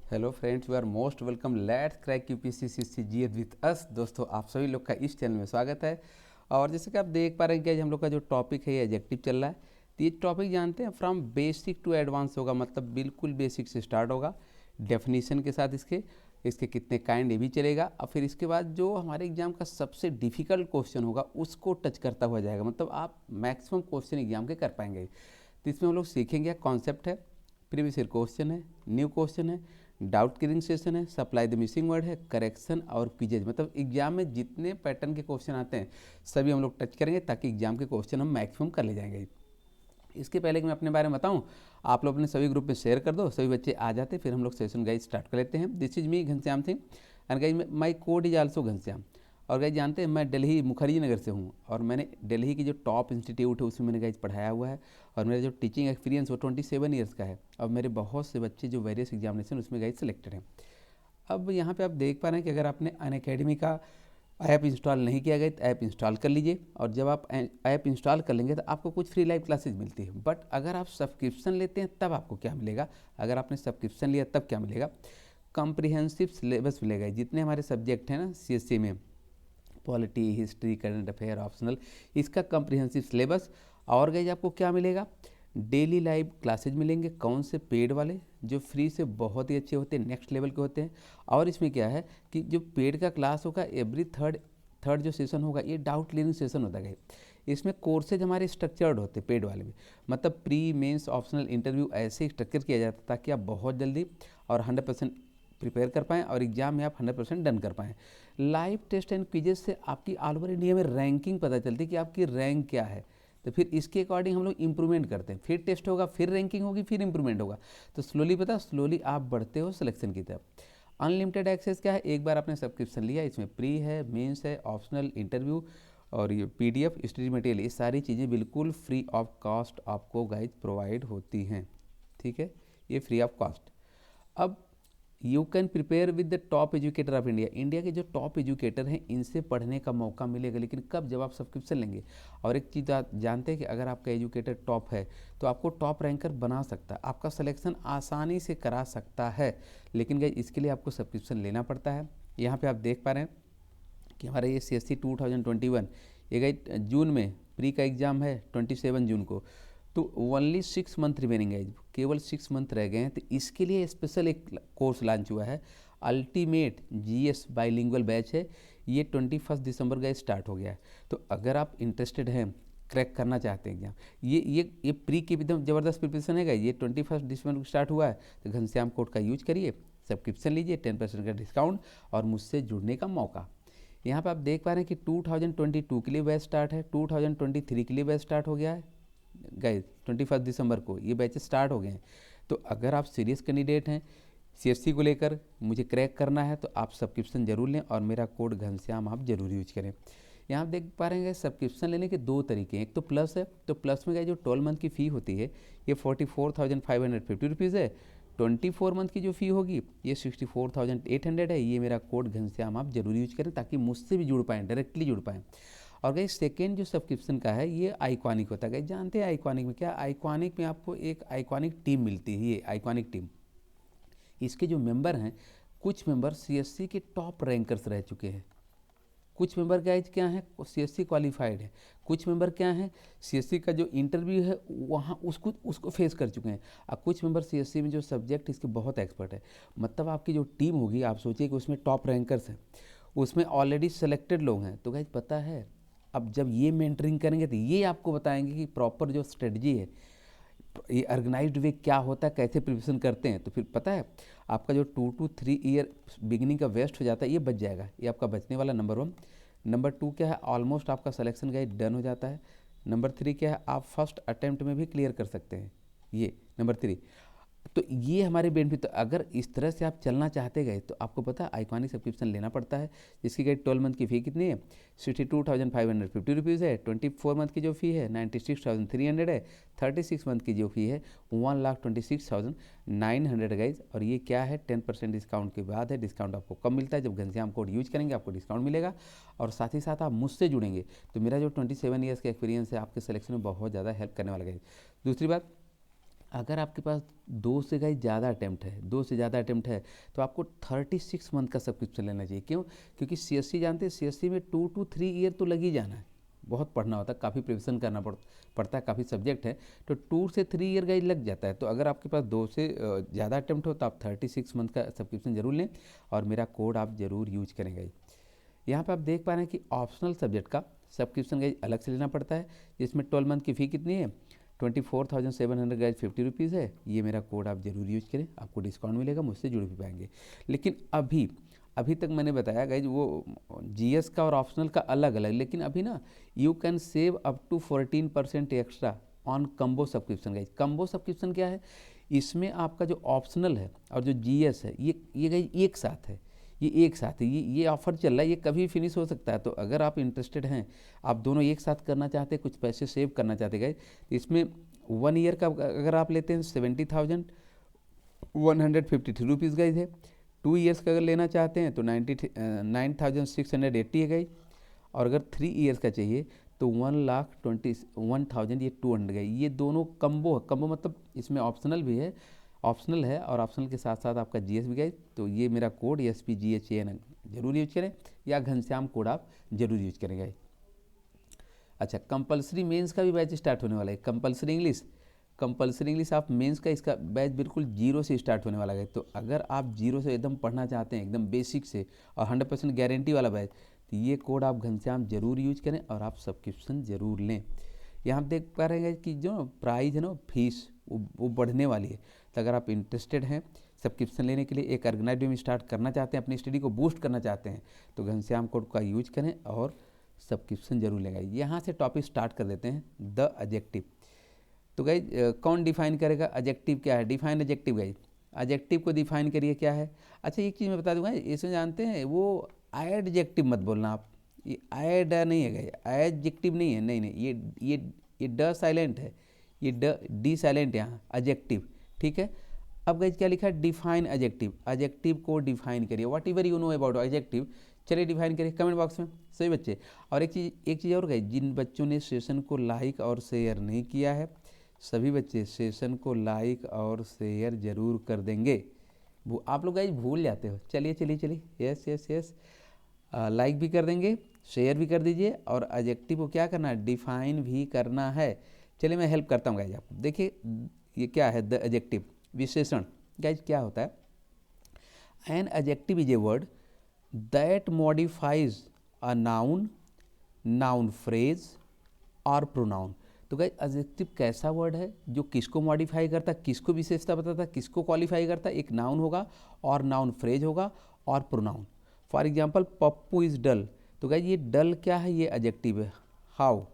Hello friends, we are most welcome. Let's crack UPSC GS with us. दोस्तों, आप सभी लोग का इस चैनल में स्वागत है। और जैसे कि आप देख पा रहे हैं कि आज हम लोग का जो टॉपिक है ये एडजेक्टिव चल रहा है। तो ये टॉपिक जानते हैं फ्रॉम बेसिक टू एडवांस होगा, मतलब बिल्कुल बेसिक से स्टार्ट होगा डेफिनेशन के साथ। इसके इसके कितने काइंड ये भी चलेगा, और फिर इसके बाद जो हमारे एग्जाम का सबसे डिफिकल्ट क्वेश्चन होगा उसको टच करता हुआ जाएगा, मतलब आप मैक्सिमम क्वेश्चन एग्जाम के कर पाएंगे। तो इसमें हम लोग सीखेंगे कॉन्सेप्ट है, प्रीवियस ईयर क्वेश्चन है, न्यू क्वेश्चन है, डाउट क्लियरिंग सेशन है, सप्लाई द मिसिंग वर्ड है, करेक्शन और क्विजेज। मतलब एग्जाम में जितने पैटर्न के क्वेश्चन आते हैं सभी हम लोग टच करेंगे, ताकि एग्जाम के क्वेश्चन हम मैक्सिमम कर ले जाएंगे। इसके पहले कि मैं अपने बारे में बताऊं, आप लोग अपने सभी ग्रुप में शेयर कर दो, सभी बच्चे आ जाते, फिर हम लोग सेशन गाइज स्टार्ट कर लेते हैं। This is me Ghanshyam Singh and guys my code is also Ghanshyam. और गाइज जानते हैं मैं दिल्ली मुखर्जी नगर से हूँ, और मैंने दिल्ली की जो टॉप इंस्टीट्यूट है उसमें मैंने गाइज पढ़ाया हुआ है। और मेरा जो टीचिंग एक्सपीरियंस वो 27 ईयर्स का है। और मेरे बहुत से बच्चे जो वेरियस एग्जामिनेशन उसमें गाइज सिलेक्टेड हैं। अब यहाँ पे आप देख पा रहे हैं कि अगर आपने अनअकैडमी का ऐप इंस्टॉल नहीं किया गया तो ऐप इंस्टॉल कर लीजिए। और जब आप ऐप इंस्टॉल कर लेंगे तो आपको कुछ फ्री लाइव क्लासेस मिलती है। बट अगर आप सब्सक्रिप्शन लेते हैं तब आपको क्या मिलेगा, अगर आपने सब्सक्रिप्शन लिया तब क्या मिलेगा, कॉम्प्रिहेंसिव सिलेबस मिलेगा। जितने हमारे सब्जेक्ट हैं ना सीएससी में, polity, history, current affair, optional, इसका कॉम्प्रिहेंसिव सिलेबस। और गाइज आपको क्या मिलेगा, डेली लाइव क्लासेज मिलेंगे। कौन से, पेड वाले, जो फ्री से बहुत ही अच्छे होते हैं, नेक्स्ट लेवल के होते हैं। और इसमें क्या है कि जो पेड का क्लास होगा एवरी थर्ड जो सेशन होगा ये डाउट क्लियरिंग सेशन होता है। इसमें कोर्सेज हमारे स्ट्रक्चर्ड होते हैं पेड वाले में, मतलब प्री मेंस ऑप्शनल इंटरव्यू ऐसे स्ट्रक्चर किया जाता है ताकि आप बहुत जल्दी और 100% प्रिपेयर कर पाएँ और एग्जाम में आप 100% डन कर पाएँ। लाइव टेस्ट एंड क्विजेस से आपकी ऑल ओवर इंडिया में रैंकिंग पता चलती है कि आपकी रैंक क्या है। तो फिर इसके अकॉर्डिंग हम लोग इंप्रूवमेंट करते हैं, फिर टेस्ट होगा, फिर रैंकिंग होगी, फिर इंप्रूवमेंट होगा। तो स्लोली आप बढ़ते हो सिलेक्शन की तरफ। अनलिमिटेड एक्सेस क्या है, एक बार आपने सब्सक्रिप्शन लिया, इसमें प्री है, मेंस है, ऑप्शनल, इंटरव्यू और ये पीडीएफ, स्टडी मटेरियल, ये सारी चीज़ें बिल्कुल फ्री ऑफ कॉस्ट आपको गाइज प्रोवाइड होती हैं। ठीक है, ये फ्री ऑफ कॉस्ट। अब you can prepare with the top educator of India. India के जो टॉप एजुकेटर हैं इनसे पढ़ने का मौका मिलेगा, लेकिन कब, जब आप सब्सक्रिप्शन लेंगे। और एक चीज़ आप जानते हैं कि अगर आपका एजुकेटर टॉप है तो आपको टॉप रैंकर बना सकता है, आपका सिलेक्शन आसानी से करा सकता है। लेकिन गाइस इसके लिए आपको सब्सक्रिप्शन लेना पड़ता है। यहाँ पे आप देख पा रहे हैं कि हमारा ये CSC 2021 ये गाइस जून में प्री का एग्ज़ाम है 27 जून को। तो ओनली 6 मंथ रिमेनिंग है, केवल 6 मंथ रह गए हैं। तो इसके लिए स्पेशल एक कोर्स लॉन्च हुआ है, अल्टीमेट जीएस बाइलिंगुअल बैच है। ये 21 दिसंबर का स्टार्ट हो गया है। तो अगर आप इंटरेस्टेड हैं, क्रैक करना चाहते हैं एग्जाम, ये प्री की एकदम ज़बरदस्त प्रिपरेशन है। ये 21 दिसंबर को स्टार्ट हुआ है। तो घनश्याम कोड का यूज करिए, सब्सक्रिप्शन लीजिए, 10% का डिस्काउंट और मुझसे जुड़ने का मौका। यहाँ पर आप देख पा रहे हैं कि 2022 के लिए बैच स्टार्ट है, 2023 के लिए बैच स्टार्ट हो गया है गाइस। 21 दिसंबर को ये बैचेस स्टार्ट हो गए हैं। तो अगर आप सीरियस कैंडिडेट हैं सीएससी को लेकर, मुझे क्रैक करना है, तो आप सब्सक्रिप्शन जरूर लें और मेरा कोड घनश्याम आप जरूर यूज करें। यहाँ आप देख पा रहे हैं सब्सक्रिप्शन लेने के दो तरीके हैं। एक तो प्लस है, तो प्लस में जो 12 मंथ की फ़ी होती है ये 44,550 रुपीज़ है। 24 मंथ की जो फ़ी होगी ये 64,800 है। ये मेरा कोड घनश्याम आप जरूर यूज करें ताकि मुझसे भी जुड़ पाएँ, डायरेक्टली जुड़ पाएँ। और गई सेकेंड जो सब्सक्रिप्शन का है ये आइकॉनिक होता है। गई जानते हैं आइकॉनिक में क्या, आइकॉनिक में आपको एक आइकॉनिक टीम मिलती है। ये आइकॉनिक टीम, इसके जो मेंबर हैं, कुछ मेंबर सीएससी के टॉप रैंकर्स रह चुके हैं, कुछ मेंबर का एज क्या है, सीएससी क्वालिफाइड है, कुछ मेंबर क्या है, सीएससी का जो इंटरव्यू है वहाँ उसको फेस कर चुके हैं, और कुछ मेंबर सीएससी में जो सब्जेक्ट इसके बहुत एक्सपर्ट है। मतलब आपकी जो टीम होगी, आप सोचिए कि उसमें टॉप रैंकर्स हैं, उसमें ऑलरेडी सेलेक्टेड लोग हैं। तो गाइज पता है, अब जब ये मेंटरिंग करेंगे तो ये आपको बताएंगे कि प्रॉपर जो स्ट्रेटजी है, ये ऑर्गेनाइज्ड वे क्या होता है, कैसे प्रिपरेशन करते हैं। तो फिर पता है आपका जो 2 to 3 ईयर बिगिनिंग का वेस्ट हो जाता है ये बच जाएगा, ये आपका बचने वाला नंबर 1। नंबर 2 क्या है, ऑलमोस्ट आपका सिलेक्शन गाइड डन हो जाता है। नंबर 3 क्या है, आप फर्स्ट अटेम्प्ट में भी क्लियर कर सकते हैं, ये नंबर 3। तो ये हमारे बेनिफिट। तो अगर इस तरह से आप चलना चाहते गए तो आपको पता है आइकॉनिक सब्सक्रिप्शन लेना पड़ता है, जिसकी गाइड 12 मंथ की फ़ी कितनी है, 62,550 रुपीज़ है। 24 मंथ की जो फ़ी है 96,300 है। 36 मंथ की जो फ़ी है 1,26,900 गाइज। और ये क्या है, 10% डिस्काउंट के बाद है। डिस्काउंट आपको कब मिलता है, जब घनश्याम कोड यूज करेंगे आपको डिस्काउंट मिलेगा। और साथ ही साथ आप मुझसे जुड़ेंगे तो मेरा जो 27 ईयर्स का एक्सपीरियंस है आपके सिलेक्शन में बहुत ज़्यादा हेल्प करने वाला है। दूसरी बात, अगर आपके पास 2 से गाइस ज़्यादा अटैम्प्ट है, 2 से ज़्यादा अटैम्प्ट है, तो आपको 36 मंथ का सब्सक्रिप्शन लेना चाहिए। क्यों? क्योंकि सीएससी जानते हैं, सीएससी में 2 to 3 ईयर तो लग ही जाना है, बहुत पढ़ना होता है, काफ़ी प्रिपरेशन करना पड़ता है, काफ़ी सब्जेक्ट है, तो 2 से 3 ईयर गाइस लग जाता है। तो अगर आपके पास 2 से ज़्यादा अटैम्प्ट हो तो आप 36 मंथ का सब्सक्रिप्शन जरूर लें और मेरा कोड आप ज़रूर यूज करें गाइस। यहाँ पे आप देख पा रहे हैं कि ऑप्शनल सब्जेक्ट का सब्सक्रिप्शन गाइज अलग से लेना पड़ता है, जिसमें 12 मंथ की फ़ी कितनी है, 24,700 गाइज 50 रुपीज़ है। ये मेरा कोड आप जरूर यूज करें, आपको डिस्काउंट मिलेगा, मुझसे जुड़ भी पाएंगे। लेकिन अभी तक मैंने बताया गाइज वो जीएस का और ऑप्शनल का अलग अलग, लेकिन अभी ना you can save up to 14% extra on combo subscription. Guys combo subscription क्या है, इसमें आपका जो ऑप्शनल है और जो जीएस है ये गाइज एक साथ है, ये एक साथ है, ये ऑफर चल रहा है, ये कभी फिनिश हो सकता है। तो अगर आप इंटरेस्टेड हैं, आप दोनों एक साथ करना चाहते हैं, कुछ पैसे सेव करना चाहते गए, तो इसमें 1 ईयर का अगर आप लेते हैं 70,153 रुपीज़ गाइज है। 2 ईयर्स का अगर लेना चाहते हैं तो 99,680 है गाइज। और अगर 3 ईयर्स का चाहिए तो 1,21,000 ये 200 गई। ये दोनों कम्बो मतलब इसमें ऑप्शनल भी है, ऑप्शनल है और ऑप्शनल के साथ साथ आपका जीएस भी गई। तो ये मेरा कोड SPGHAN जरूर यूज करें, या घनश्याम कोड आप जरूर यूज करेंगे। अच्छा, कंपलसरी मेंस का भी बैच स्टार्ट होने वाला है। कंपलसरी इंग्लिश आप मेंस का इसका बैच बिल्कुल जीरो से स्टार्ट होने वाला है। तो अगर आप जीरो से एकदम पढ़ना चाहते हैं, एकदम बेसिक से, और 100% गारंटी वाला बैच, तो ये कोड आप घनश्याम जरूर यूज करें और आप सब्सक्रिप्शन जरूर लें। यहाँ आप देख पा रहे हैं कि जो प्राइस है ना, फीस वो बढ़ने वाली है। तो अगर आप इंटरेस्टेड हैं सब्सक्रिप्शन लेने के लिए, एक ऑर्गेनाइज वे में स्टार्ट करना चाहते हैं, अपनी स्टडी को बूस्ट करना चाहते हैं, तो घनश्याम कोड का यूज करें और सब्सक्रिप्शन जरूर लेगा। यहाँ से टॉपिक स्टार्ट कर देते हैं, द एडजेक्टिव। तो गाइज कौन डिफाइन करेगा एडजेक्टिव क्या है? डिफाइन एडजेक्टिव गाइज, एडजेक्टिव को डिफाइन करिए क्या है। अच्छा, एक चीज़ मैं बता दूंगा, इसमें जानते हैं वो एडजेक्टिव मत बोलना आप, ये एड नहीं है गाइज, एडजेक्टिव नहीं है, नहीं ये ड साइलेंट है, ये डी साइलेंट है यहाँ, एडजेक्टिव, ठीक है। अब गाइज क्या लिखा है? डिफाइन एडजेक्टिव, एडजेक्टिव को डिफाइन करिए, what ever you know about adjective, चलिए डिफाइन करिए कमेंट बॉक्स में, सभी बच्चे। और एक चीज़ और गाइज, जिन बच्चों ने सेशन को लाइक और शेयर नहीं किया है, सभी बच्चे सेशन को लाइक और शेयर जरूर कर देंगे। वो आप लोग गाइज भूल जाते हो, चलिए, यस, लाइक भी कर देंगे, शेयर भी कर दीजिए, और एडजेक्टिव को क्या करना है? डिफाइन भी करना है। चलिए मैं हेल्प करता हूँ गाइज आपको। देखिए ये क्या है, द एडजेक्टिव, विशेषण। गाइज क्या होता है? An adjective is a word that modifies a noun, noun phrase और प्रोनाउन। तो गाइस एडजेक्टिव कैसा वर्ड है जो किसको मॉडिफाई करता है, किसको विशेषता बताता है, किसको क्वालिफाई करता है? एक नाउन होगा और नाउन फ्रेज होगा और pronoun. For example Pappu is dull, तो गाइस ये डल क्या है? ये एडजेक्टिव है। हाउ?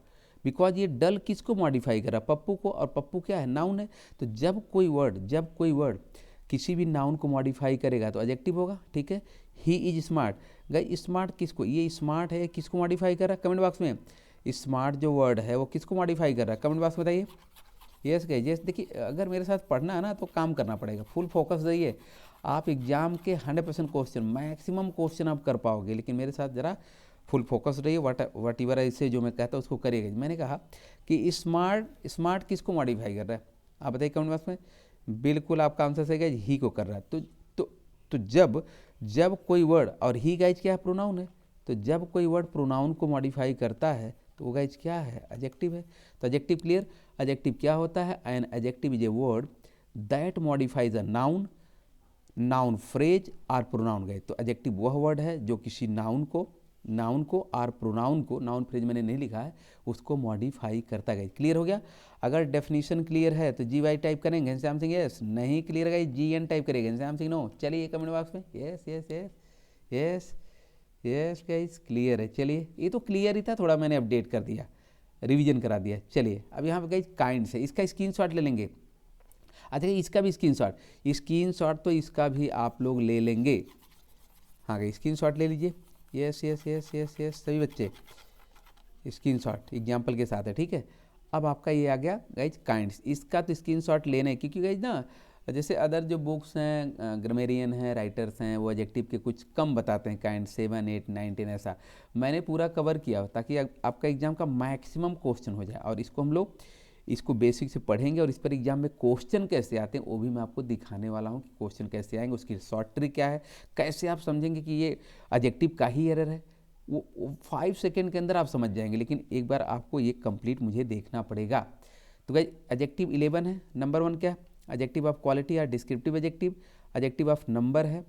बिकॉज ये डल किसको मॉडिफाई कर रहा है? पप्पू को, और पप्पू क्या है? नाउन है। तो जब कोई वर्ड किसी भी नाउन को मॉडिफाई करेगा तो एडजेक्टिव होगा, ठीक है। He is smart, guys smart किसको? ये स्मार्ट है, किसको मॉडिफाई कर रहा है? कमेंट बॉक्स में स्मार्ट जो वर्ड है वो किसको मॉडिफाई कर रहा है? कमेंट बॉक्स में बताइए। Yes guys, yes. देखिए अगर मेरे साथ पढ़ना है ना तो काम करना पड़ेगा, फुल फोकस रहिए। आप एग्जाम के 100% क्वेश्चन, मैक्सिमम क्वेश्चन आप कर पाओगे, लेकिन मेरे साथ ज़रा फुल फोकस रहिए। वट एवर ऐसे जो मैं कहता हूँ उसको करिएगा। मैंने कहा कि स्मार्ट किसको मॉडिफाई कर रहा है? आप बताइए कमेंट बॉक्स में। बिल्कुल आपका आंसर सही गाइज, ही को कर रहा है। तो जब कोई वर्ड, और ही गाइज क्या है? प्रोनाउन है। तो जब कोई वर्ड प्रोनाउन को मॉडिफाई करता है तो वो गाइज क्या है? एडजेक्टिव है। तो एडजेक्टिव क्लियर? एडजेक्टिव क्या होता है? An adjective is a word that modifies a noun, noun phrase और प्रोनाउन। गाइज तो एडजेक्टिव वह वर्ड है जो किसी नाउन को और प्रोनाउन को, नाउन फ्रेज मैंने नहीं लिखा है, उसको मॉडिफाई करता। गाइज क्लियर हो गया? अगर डेफिनेशन क्लियर है तो GY टाइप करेंगे, घनश्याम सिंह यस। नहीं क्लियर गाइज GN टाइप करेंगे, घनश्याम सिंह नो। चलिए कमेंट बॉक्स में यस गाइस क्लियर है। चलिए ये तो क्लियर ही था, थोड़ा मैंने अपडेट कर दिया, रिवीजन करा दिया। चलिए अब यहाँ पे गाइस काइंड्स है, इसका स्क्रीनशॉट ले लेंगे। अच्छा इसका भी स्क्रीनशॉट तो इसका भी आप लोग ले लेंगे। हाँ गाइस स्क्रीनशॉट ले लीजिए। यस सभी बच्चे स्क्रीनशॉट एग्जाम्पल के साथ है, ठीक है। अब आपका ये आ गया गाइज काइंड्स, इसका तो स्क्रीनशॉट लेना है, क्योंकि गाइज ना जैसे अदर जो बुक्स हैं, ग्रामेरियन हैं, राइटर्स हैं, वो एडजेक्टिव के कुछ कम बताते हैं, काइंड 7, 8, 9, 10 ऐसा। मैंने पूरा कवर किया ताकि आपका एग्जाम का मैक्सिमम क्वेश्चन हो जाए। और इसको हम लोग इसको बेसिक से पढ़ेंगे और इस पर एग्जाम में क्वेश्चन कैसे आते हैं वो भी मैं आपको दिखाने वाला हूँ कि क्वेश्चन कैसे आएंगे, उसकी शॉर्ट ट्रिक क्या है, कैसे आप समझेंगे कि ये एडजेक्टिव का ही एरर है, वो 5 सेकेंड के अंदर आप समझ जाएंगे, लेकिन एक बार आपको ये कंप्लीट मुझे देखना पड़ेगा। तो गाइस एडजेक्टिव 11 है। नंबर 1 क्या है? एडजेक्टिव ऑफ क्वालिटी या descriptive adjective. Adjective of number है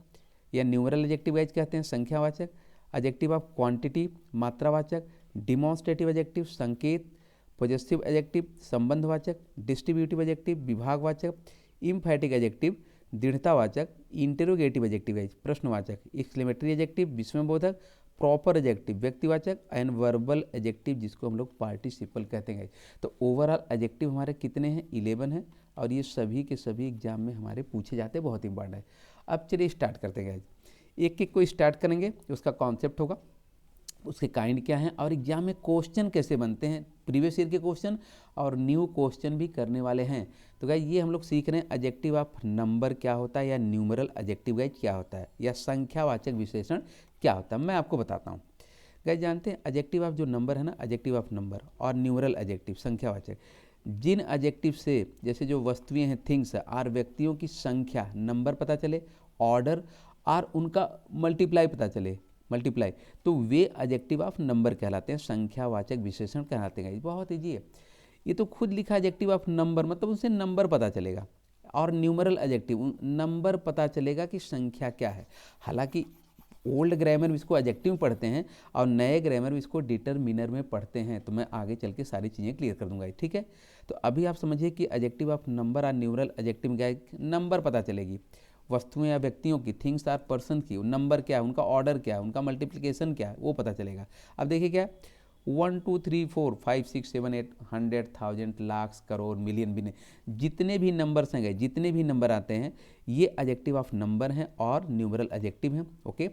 या न्यूमरल एडजेक्टिव गाइस कहते हैं, संख्यावाचक। एडजेक्टिव ऑफ क्वांटिटी, मात्रावाचक। डिमॉन्स्ट्रेटिव एडजेक्टिव, संकेत। पॉजिटिव एडजेक्टिव, संबंधवाचक। डिस्ट्रीब्यूटिव एडजेक्टिव, विभागवाचक। इम्फैटिक एडजेक्टिव, दृढ़तावाचक। इंटेरोगेटिव एडजेक्टिव है प्रश्नवाचक। एक्सक्लेमेटरी एडजेक्टिव, विस्मयबोधक। प्रॉपर एडजेक्टिव, व्यक्तिवाचक। एंड वर्बल एडजेक्टिव जिसको हम लोग पार्टिसिपल कहते हैं। तो ओवरऑल एडजेक्टिव हमारे कितने हैं? 11 हैं, और ये सभी के सभी एग्जाम में हमारे पूछे जाते हैं, बहुत इंपॉर्टेंट है। अब चलिए स्टार्ट करते हैं, एक एक को स्टार्ट करेंगे, उसका कॉन्सेप्ट होगा, उसके काइंड क्या हैं, और एग्जाम में क्वेश्चन कैसे बनते हैं, प्रीवियस ईयर के क्वेश्चन और न्यू क्वेश्चन भी करने वाले हैं। तो गाइस ये हम लोग सीख रहे हैं एडजेक्टिव ऑफ नंबर क्या होता है, या न्यूमरल एडजेक्टिव गाइस क्या होता है, या संख्यावाचक विशेषण क्या होता है, मैं आपको बताता हूँ। गाइस जानते हैं एडजेक्टिव ऑफ जो नंबर है ना, एडजेक्टिव ऑफ नंबर, और न्यूमरल एडजेक्टिव संख्यावाचक, जिन एडजेक्टिव से जैसे जो वस्तुएं हैं, थिंग्स, और व्यक्तियों की संख्या नंबर पता चले, ऑर्डर, और उनका मल्टीप्लाई पता चले, मल्टीप्लाई, तो वे एडजेक्टिव ऑफ नंबर कहलाते हैं, संख्यावाचक विशेषण कहलाते हैं। बहुत ईजी है, ये तो खुद लिखा एडजेक्टिव ऑफ नंबर, मतलब उनसे नंबर पता चलेगा। और न्यूमरल एडजेक्टिव, नंबर पता चलेगा कि संख्या क्या है। हालांकि ओल्ड ग्रामर में इसको एडजेक्टिव पढ़ते हैं और नए ग्रामर में इसको डिटरमिनर में पढ़ते हैं, तो मैं आगे चल के सारी चीज़ें क्लियर कर दूंगा, ठीक है। तो अभी आप समझिए कि एडजेक्टिव ऑफ नंबर और न्यूमरल एडजेक्टिव क्या है? नंबर पता चलेगी, वस्तुएं या व्यक्तियों की, थिंग्स आर पर्सन की, नंबर क्या है, उनका ऑर्डर क्या है, उनका मल्टीप्लिकेशन क्या है, वो पता चलेगा। अब देखिए क्या है, 1 2 3 4 5 6 7 8 100 1000 लाख करोड़ मिलियन बिलियन, जितने भी नंबर्स हैं, जितने भी नंबर आते हैं ये एडजेक्टिव ऑफ नंबर हैं और न्यूमरल एडजेक्टिव हैं। ओके,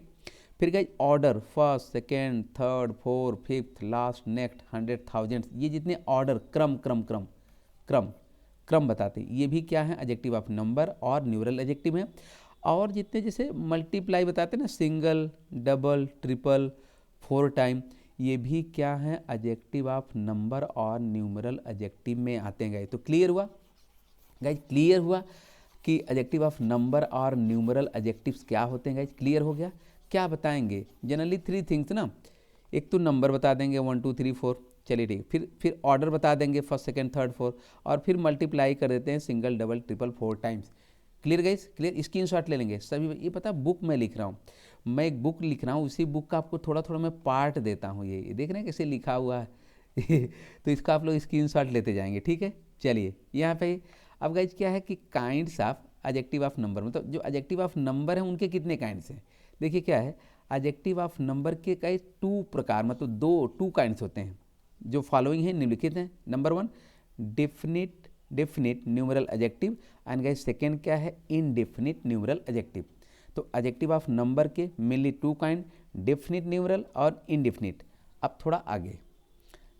फिर guys order, first, second, third, fourth, fifth, last, next, 100 1000, ये जितने ऑर्डर, क्रम क्रम क्रम क्रम क्रम बताते हैं, ये भी क्या है? एडजेक्टिव ऑफ नंबर और न्यूमरल एडजेक्टिव हैं। और जितने जैसे मल्टीप्लाई बताते हैं ना, सिंगल, डबल, ट्रिपल, 4 टाइम, ये भी क्या है? एडजेक्टिव ऑफ नंबर और न्यूमरल एडजेक्टिव में आते हैं। गाइस तो क्लियर हुआ, गाइस क्लियर हुआ कि एडजेक्टिव ऑफ नंबर और न्यूमरल एडजेक्टिव्स क्या होते हैं। गाइस क्लियर हो गया? क्या बताएंगे? जनरली 3 थिंग्स ना, एक तो नंबर बता देंगे 1 2 3 4, चलिए ठीक है, फिर ऑर्डर बता देंगे, फर्स्ट, सेकंड, थर्ड, फोर्थ, और फिर मल्टीप्लाई कर देते हैं single, double, triple, 4 times. Clear guys? Clear? Screenshot ले लेंगे सभी। ये पता बुक मैं लिख रहा हूँ, मैं एक बुक लिख रहा हूँ, उसी बुक का आपको थोड़ा थोड़ा मैं पार्ट देता हूँ। ये देख रहे हैं कैसे लिखा हुआ है तो इसका आप लोग स्क्रीनशॉट लेते जाएंगे, ठीक है। चलिए यहाँ पे अब गाइस क्या है कि kinds of adjective of number, मतलब जो एडजेक्टिव ऑफ नंबर है उनके कितने काइंड्स हैं। देखिए क्या है, एडजेक्टिव ऑफ नंबर के कई 2 प्रकार, मतलब 2 काइंड्स होते हैं, जो फॉलोइंग है, निम्नलिखित हैं। Number 1 definite numeral adjective, and guys second क्या है? Indefinite numeral adjective. तो एडजेक्टिव ऑफ नंबर के मेनली 2 काइंड, डेफिनिट न्यूमरल और इनडेफिनिट। अब थोड़ा आगे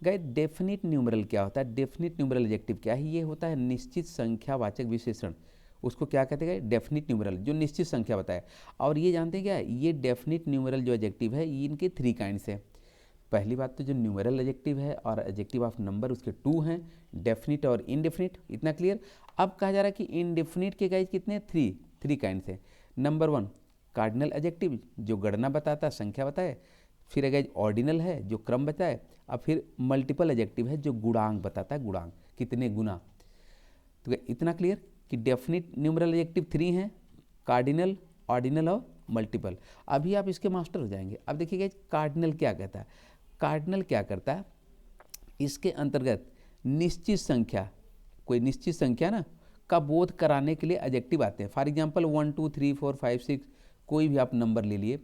गए, डेफिनिट न्यूमरल क्या होता है? डेफिनिट न्यूमरल एडजेक्टिव क्या है? ये होता है निश्चित संख्यावाचक विशेषण, उसको क्या कहते हैं? डेफिनिट न्यूमरल, जो निश्चित संख्या बताए। और ये जानते हैं क्या है? ये डेफिनिट न्यूमरल जो एडजेक्टिव है, ये इनके 3 काइंड्स हैं। पहली बात तो जो न्यूमरल एडजेक्टिव है और एडजेक्टिव ऑफ नंबर, उसके 2 हैं, डेफिनिट और इनडेफिनिट। इतना क्लियर? अब कहा जा रहा है कि इनडेफिनिट के गाइस कितने? 3 काइंड्स हैं। नंबर 1 कार्डिनल एडजेक्टिव, जो गणना बताता है, संख्या बताए। फिर गाइस ऑर्डिनल है, जो क्रम बताए। अब फिर मल्टीपल एडजेक्टिव है, जो गुणांक बताता है, गुणांक, कितने गुना। तो इतना क्लियर कि डेफिनिट न्यूमरल एडजेक्टिव 3 हैं, कार्डिनल, ऑर्डिनल और मल्टीपल। अभी आप इसके मास्टर हो जाएंगे। अब देखिए कार्डिनल क्या कहता है? कार्डिनल क्या करता है? इसके अंतर्गत निश्चित संख्या, कोई निश्चित संख्या ना का बोध कराने के लिए एडजेक्टिव आते हैं। फॉर एग्जांपल 1 2 3 4 5 6, कोई भी आप नंबर ले लिए,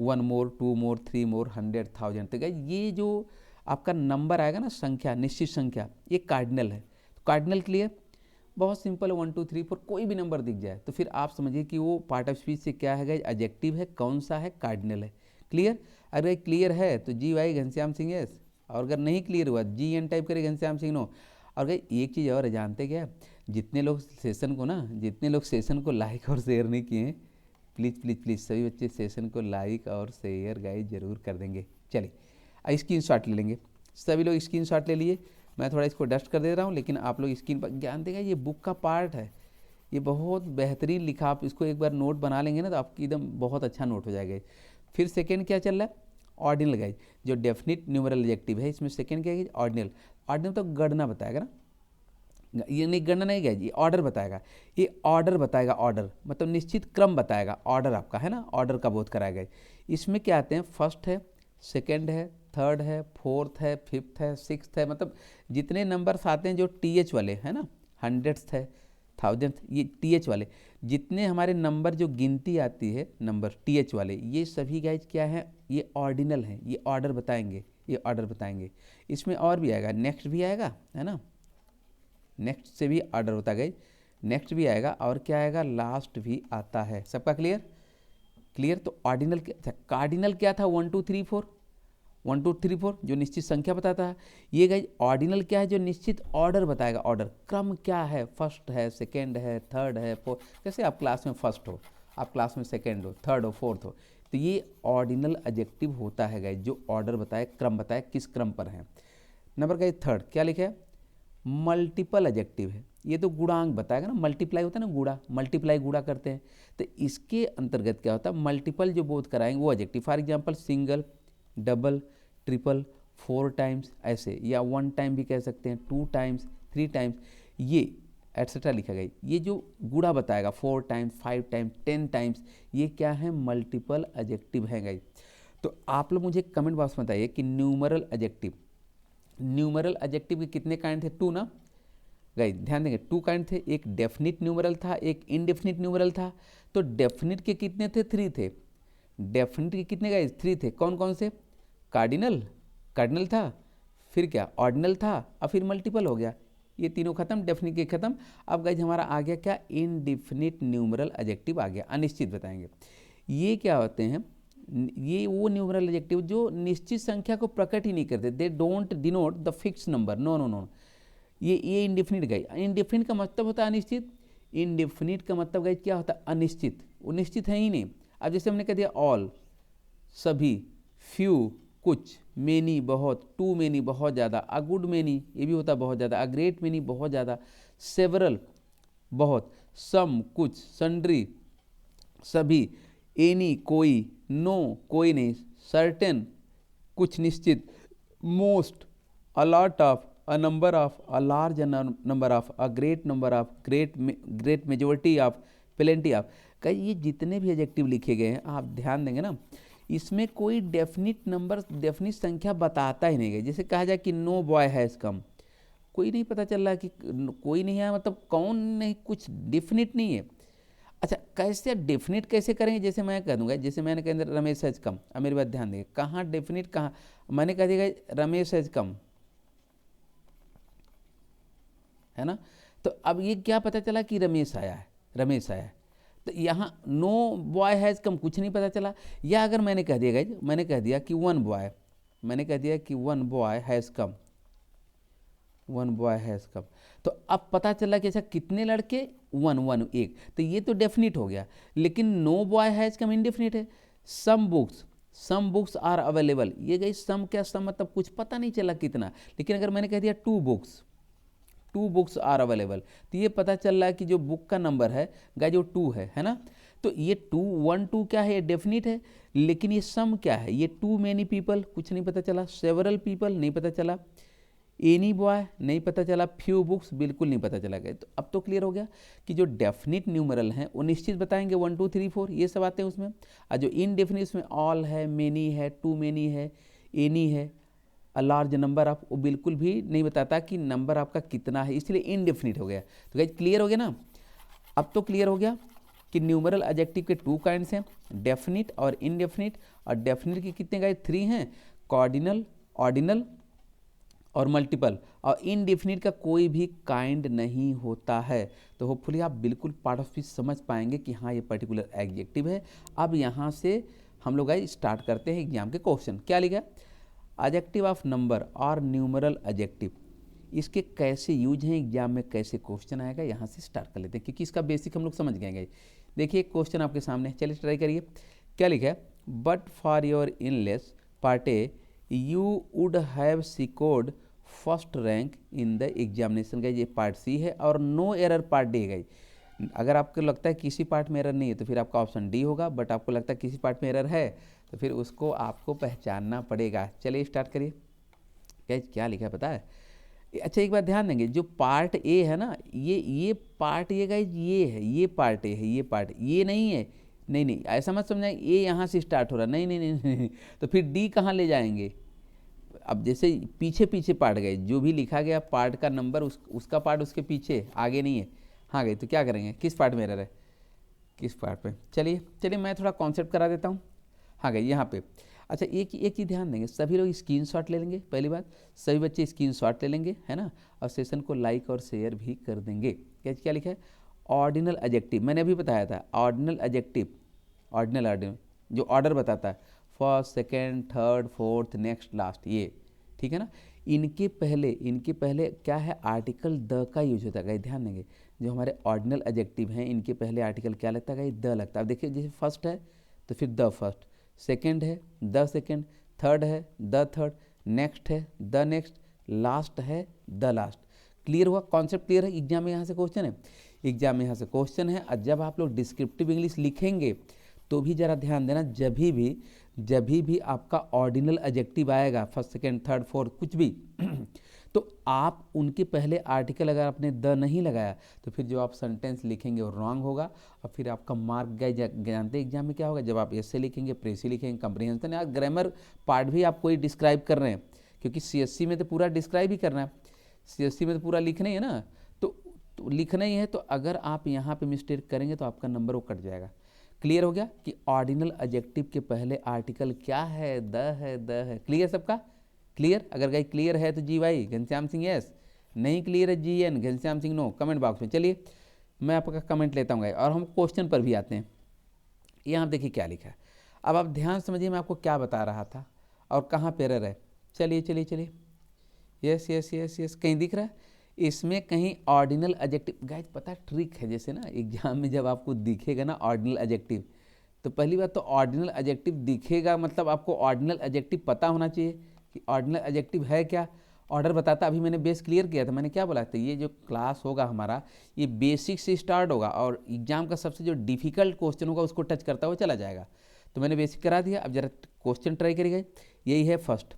1 मोर, 2 मोर, 3 मोर, 100 1000। तो ये जो आपका नंबर आएगा ना, संख्या, निश्चित संख्या, ये कार्डिनल है। तो कार्डिनल क्लियर? बहुत सिंपल है, 1 2 3 4 कोई भी नंबर दिख जाए तो फिर आप समझिए कि वो पार्ट ऑफ स्पीच से क्या है? एडजेक्टिव है। कौन सा है? कार्डिनल है। क्लियर? अगर क्लियर है तो G Y Ghanshyam Singh S, और अगर नहीं क्लियर हुआ जी एन टाइप करें, घनश्याम सिंह नो। और अगर एक चीज़ और जानते क्या, जितने लोग सेशन को लाइक और शेयर नहीं किए हैं, प्लीज़ प्लीज़ प्लीज़ सभी बच्चे सेशन को लाइक और शेयर गाइस जरूर कर देंगे। चलिए स्क्रीनशॉट ले लेंगे, सभी लोग स्क्रीनशॉट ले लिए। मैं थोड़ा इसको डस्ट कर दे रहा हूँ, लेकिन आप लोग स्क्रीन पर ज्ञान देगा, ये बुक का पार्ट है, ये बहुत बेहतरीन लिखा, आप इसको एक बार नोट बना लेंगे ना तो आपकी एकदम बहुत अच्छा नोट हो जाएगा। फिर सेकेंड क्या चल रहा है, ऑर्डिनल गाइज, जो डेफिनिट न्यूमरल एडजेक्टिव है इसमें सेकेंड क्या है, ऑर्डिनल। ऑर्डिनल तो गणना बताएगा ना, ये नहीं गणना नहीं गाइज, ये ऑर्डर बताएगा, ये ऑर्डर बताएगा, ऑर्डर मतलब निश्चित क्रम बताएगा, ऑर्डर आपका है ना, ऑर्डर का बोध कराएगा। इसमें क्या आते हैं, फर्स्ट है, सेकेंड है, थर्ड है, फोर्थ है, फिफ्थ है, सिक्स्थ है, मतलब जितने नंबर्स आते हैं जो TH वाले है ना, हंड्रेड्स है, थाउजेंड, ये TH वाले जितने हमारे नंबर जो गिनती आती है नंबर TH वाले, ये सभी गाइज क्या है, ये ऑर्डिनल है, ये ऑर्डर बताएंगे, ये ऑर्डर बताएंगे। इसमें और भी आएगा, नेक्स्ट भी आएगा है ना, नेक्स्ट से भी ऑर्डर होता गई, नेक्स्ट भी आएगा और क्या आएगा, लास्ट भी आता है। सबका क्लियर, क्लियर। तो ऑर्डिनल क्या, कार्डिनल क्या था, 1 2 3 4, 1 2 3 4 जो निश्चित संख्या बताता है। ये गाइज ऑर्डिनल क्या है, जो निश्चित ऑर्डर बताएगा, ऑर्डर क्रम क्या है, फर्स्ट है, सेकेंड है, थर्ड है, फोर्थ। जैसे आप क्लास में फर्स्ट हो, आप क्लास में सेकेंड हो, थर्ड हो, फोर्थ हो, तो ये ऑर्डिनल एडजेक्टिव होता है गाइज, जो ऑर्डर बताए, क्रम बताए, किस क्रम पर है। नंबर गाइज थर्ड क्या लिखा है, मल्टीपल एडजेक्टिव है, ये तो गुणांक बताएगा ना, मल्टीप्लाई होता है ना, गुणा, मल्टीप्लाई गुणा करते हैं, तो इसके अंतर्गत क्या होता है, मल्टीपल जो बोध कराएंगे वो adjective. For example single, double, triple, 4 times ऐसे, या 1 टाइम भी कह सकते हैं, 2 टाइम्स, 3 टाइम्स, ये एट्सेट्रा लिखा गया। ये जो गुणा बताएगा 4 टाइम्स, 5 टाइम्स, 10 टाइम्स, ये क्या है, मल्टीपल एडजेक्टिव है गाइस। तो आप लोग मुझे कमेंट बॉक्स में बताइए कि न्यूमरल एडजेक्टिव, न्यूमरल एडजेक्टिव के कितने काइंड थे, 2 ना गाइस, ध्यान देंगे 2 काइंड थे, एक डेफिनिट न्यूमरल था, एक इनडेफिनिट न्यूमरल था। तो डेफिनिट के कितने थे, 3 थे। डेफिनिट के कितने गाइस, 3 थे। कौन कौन से, कार्डिनल, कार्डिनल था, फिर क्या ऑर्डिनल था, और फिर मल्टीपल हो गया, ये तीनों खत्म, डेफिनिट के खत्म। अब गाइस हमारा आ गया क्या, इनडिफिनिट न्यूमरल एडजेक्टिव आ गया, अनिश्चित बताएंगे। ये क्या होते हैं, ये वो न्यूमरल एडजेक्टिव जो निश्चित संख्या को प्रकट ही नहीं करते, they don't denote the fix number, no no no, ये इनडिफिनिट गाइस। इनडिफिनिट का मतलब होता है अनिश्चित, इनडिफिनिट का मतलब गाइस क्या होता है, अनिश्चित, वो निश्चित है ही नहीं। अब जैसे हमने कह दिया ऑल, सभी, फ्यू, कुछ, मेनी, बहुत, टू मेनी, बहुत ज़्यादा, अ गुड मेनी, ये भी होता है बहुत ज़्यादा, अ ग्रेट मेनी, बहुत ज़्यादा, सेवरल, बहुत, सम, कुछ, सन्ड्री, सभी, एनी, कोई, नो, कोई नहीं, सर्टेन, कुछ निश्चित, most, a lot of, a number of, a large number of, a great number of, great majority of, plenty of. कई ये जितने भी एडजेक्टिव लिखे गए हैं आप ध्यान देंगे ना, इसमें कोई डेफिनिट नंबर, डेफिनिट संख्या बताता ही नहीं है। जैसे कहा जाए कि नो बॉय हैज़ कम, कोई नहीं पता चल रहा कि कोई नहीं है, मतलब कौन नहीं, कुछ डेफिनिट नहीं है। अच्छा कैसे डेफिनिट कैसे करेंगे, जैसे मैं कह दूंगा, जैसे मैंने कह दिया रमेश हैज कम, अब मेरी बात ध्यान देंगे, कहाँ डेफिनिट, कहाँ मैंने कह दिया रमेश हैज कम, है ना। तो अब ये क्या पता चला कि रमेश आया है, रमेश आया है, तो यहाँ नो बॉय हैज़ कम कुछ नहीं पता चला। या अगर मैंने कह दिया गाइज, मैंने कह दिया कि वन बॉय, मैंने कह दिया कि one boy has come, one boy has कम, तो अब पता चला कि अच्छा कितने लड़के, वन, वन एक, तो ये तो डेफिनिट हो गया। लेकिन no boy has come indefinite है। सम बुक्स आर अवेलेबल, ये गई सम, क्या सम मतलब कुछ पता नहीं चला कितना। लेकिन अगर मैंने कह दिया टू बुक्स आर अवेलेबल, तो ये पता चल रहा है कि जो बुक का नंबर है गाइस जो 2 है ना। तो ये 2 1 2 क्या है, ये डेफिनिट है। लेकिन ये सम क्या है, ये टू मेनी पीपल, कुछ नहीं पता चला, सेवरल पीपल नहीं पता चला, एनी बॉय नहीं पता चला, फ्यू बुक्स बिल्कुल नहीं पता चला गया। तो अब तो क्लियर हो गया कि जो डेफिनिट न्यूमरल हैं वो निश्चित बताएंगे, 1 2 3 4 ये सब आते हैं उसमें। और जो इनडेफिनिट उसमें ऑल है, मेनी है, टू मेनी है, एनी है, अ लार्ज नंबर ऑफ, वो बिल्कुल भी नहीं बताता कि नंबर आपका कितना है, इसलिए इनडेफिनिट हो गया। तो गाइस क्लियर हो गया ना, अब तो क्लियर हो गया कि न्यूमरल एडजेक्टिव के 2 काइंड्स हैं, डेफिनिट और इनडेफिनिट। और डेफिनिट के कितने गाइस, 3 हैं, कार्डिनल, ऑर्डिनल और मल्टीपल। और इनडेफिनिट का कोई भी काइंड नहीं होता है। तो होपफुली आप बिल्कुल पार्ट ऑफ स्पीच समझ पाएंगे कि हाँ ये पर्टिकुलर एडजेक्टिव है। अब यहाँ से हम लोग गाइस स्टार्ट करते हैं एग्जाम के क्वेश्चन। क्या लिखा, एडजेक्टिव ऑफ नंबर और न्यूमरल एडजेक्टिव, इसके कैसे यूज हैं एग्जाम में, कैसे क्वेश्चन आएगा, यहाँ से स्टार्ट कर लेते हैं क्योंकि इसका बेसिक हम लोग समझ गए। देखिए क्वेश्चन आपके सामने, चलिए ट्राई करिए। क्या लिखा है, but for your endless party you would have secured first rank in the examination. Guys ये पार्ट सी है, और नो एरर पार्ट डी है। गाइज अगर आपको लगता है किसी पार्ट में एरर नहीं है तो फिर आपका ऑप्शन डी होगा, बट आपको लगता है किसी पार्ट में एरर है तो फिर उसको आपको पहचानना पड़ेगा। चलिए स्टार्ट करिए। गाइज क्या लिखा है पता है? अच्छा एक बात ध्यान देंगे, जो पार्ट ए है ना, ये पार्ट ये गाइज ये है, ये पार्ट ए है, ये पार्ट ये नहीं है। नहीं नहीं ऐसा मत समझना ये यहाँ से स्टार्ट हो रहा, नहीं नहीं नहीं, नहीं। तो फिर डी कहाँ ले जाएंगे? अब जैसे पीछे पीछे पार्ट गए, जो भी लिखा गया पार्ट का नंबर उसका पार्ट उसके पीछे, आगे नहीं है। हाँ गए तो क्या करेंगे, किस पार्ट में एरर है, किस पार्ट पे? चलिए चलिए मैं थोड़ा कॉन्सेप्ट करा देता हूँ। हाँ गए यहाँ पे। अच्छा एक चीज़ ध्यान देंगे, सभी लोग स्क्रीनशॉट ले लेंगे। पहली बात, सभी बच्चे स्क्रीनशॉट ले लेंगे, है ना, और सेशन को लाइक और शेयर भी कर देंगे। क्या लिखा है? ऑर्डिनल एडजेक्टिव, मैंने अभी बताया था ऑर्डिनल एडजेक्टिव, ऑर्डिनल जो ऑर्डर बताता है, first second third fourth next last, ये ठीक है ना। इनके पहले क्या है, आर्टिकल द का यूज होता है। ध्यान देंगे जो हमारे ऑर्डिनल एडजेक्टिव हैं इनके पहले आर्टिकल क्या लगता है, द लगता है। अब देखिए जैसे फर्स्ट है तो फिर द फर्स्ट, सेकेंड है द सेकेंड, थर्ड है द थर्ड, नेक्स्ट है द नेक्स्ट, लास्ट है द लास्ट। क्लियर हुआ? कॉन्सेप्ट क्लियर है? एग्जाम में यहाँ से क्वेश्चन है, एग्जाम में यहाँ से क्वेश्चन है। और जब आप लोग डिस्क्रिप्टिव इंग्लिश लिखेंगे तो भी जरा ध्यान देना, जब भी आपका ऑर्डिनल एडजेक्टिव आएगा, फर्स्ट सेकेंड थर्ड फोर्थ कुछ भी तो आप उनके पहले आर्टिकल अगर आपने द नहीं लगाया तो फिर जो आप सेंटेंस लिखेंगे वो रॉन्ग होगा, और फिर आपका मार्क गए। जानते एग्जाम में क्या होगा, जब आप ऐसे लिखेंगे, प्रेसी लिखेंगे, कंप्रीहेंशन या ग्रामर पार्ट भी आप कोई डिस्क्राइब कर रहे हैं, क्योंकि सीएससी में तो पूरा डिस्क्राइब ही करना है, सीएससी में तो पूरा लिखना ही है ना, तो लिखना ही है। तो अगर आप यहाँ पे मिस्टेक करेंगे तो आपका नंबर वो कट जाएगा। क्लियर हो गया कि ऑर्डिनल एडजेक्टिव के पहले आर्टिकल क्या है, द है, द है। क्लियर सबका? क्लियर? अगर गाइस क्लियर है तो G Y Ghanshyam Singh yes, नहीं क्लियर है G N Ghanshyam Singh no, comment box में। चलिए मैं आपका कमेंट लेता हूँ गाइस, और हम क्वेश्चन पर भी आते हैं। यहाँ देखिए क्या लिखा है, अब आप ध्यान समझिए मैं आपको क्या बता रहा था और कहाँ पे एरर है। चलिए चलिए चलिए, यस यस यस यस, कहीं दिख रहा है इसमें कहीं ऑर्डिनल एडजेक्टिव? गाइस पता ट्रिक है, जैसे ना एग्जाम में जब आपको दिखेगा ना ऑर्डिनल एडजेक्टिव, तो पहली बात तो ऑर्डिनल एडजेक्टिव दिखेगा मतलब आपको ऑर्डिनल एडजेक्टिव पता होना चाहिए कि ऑर्डिनल एडजेक्टिव है क्या। ऑर्डर बताता, अभी मैंने बेस क्लियर किया था, मैंने क्या बोला था, ये जो क्लास होगा हमारा ये बेसिक से स्टार्ट होगा और एग्जाम का सबसे जो डिफिकल्ट क्वेश्चन होगा उसको टच करता हुआ चला जाएगा। तो मैंने बेसिक करा दिया, अब जरा क्वेश्चन ट्राई करिए। यही है फर्स्ट,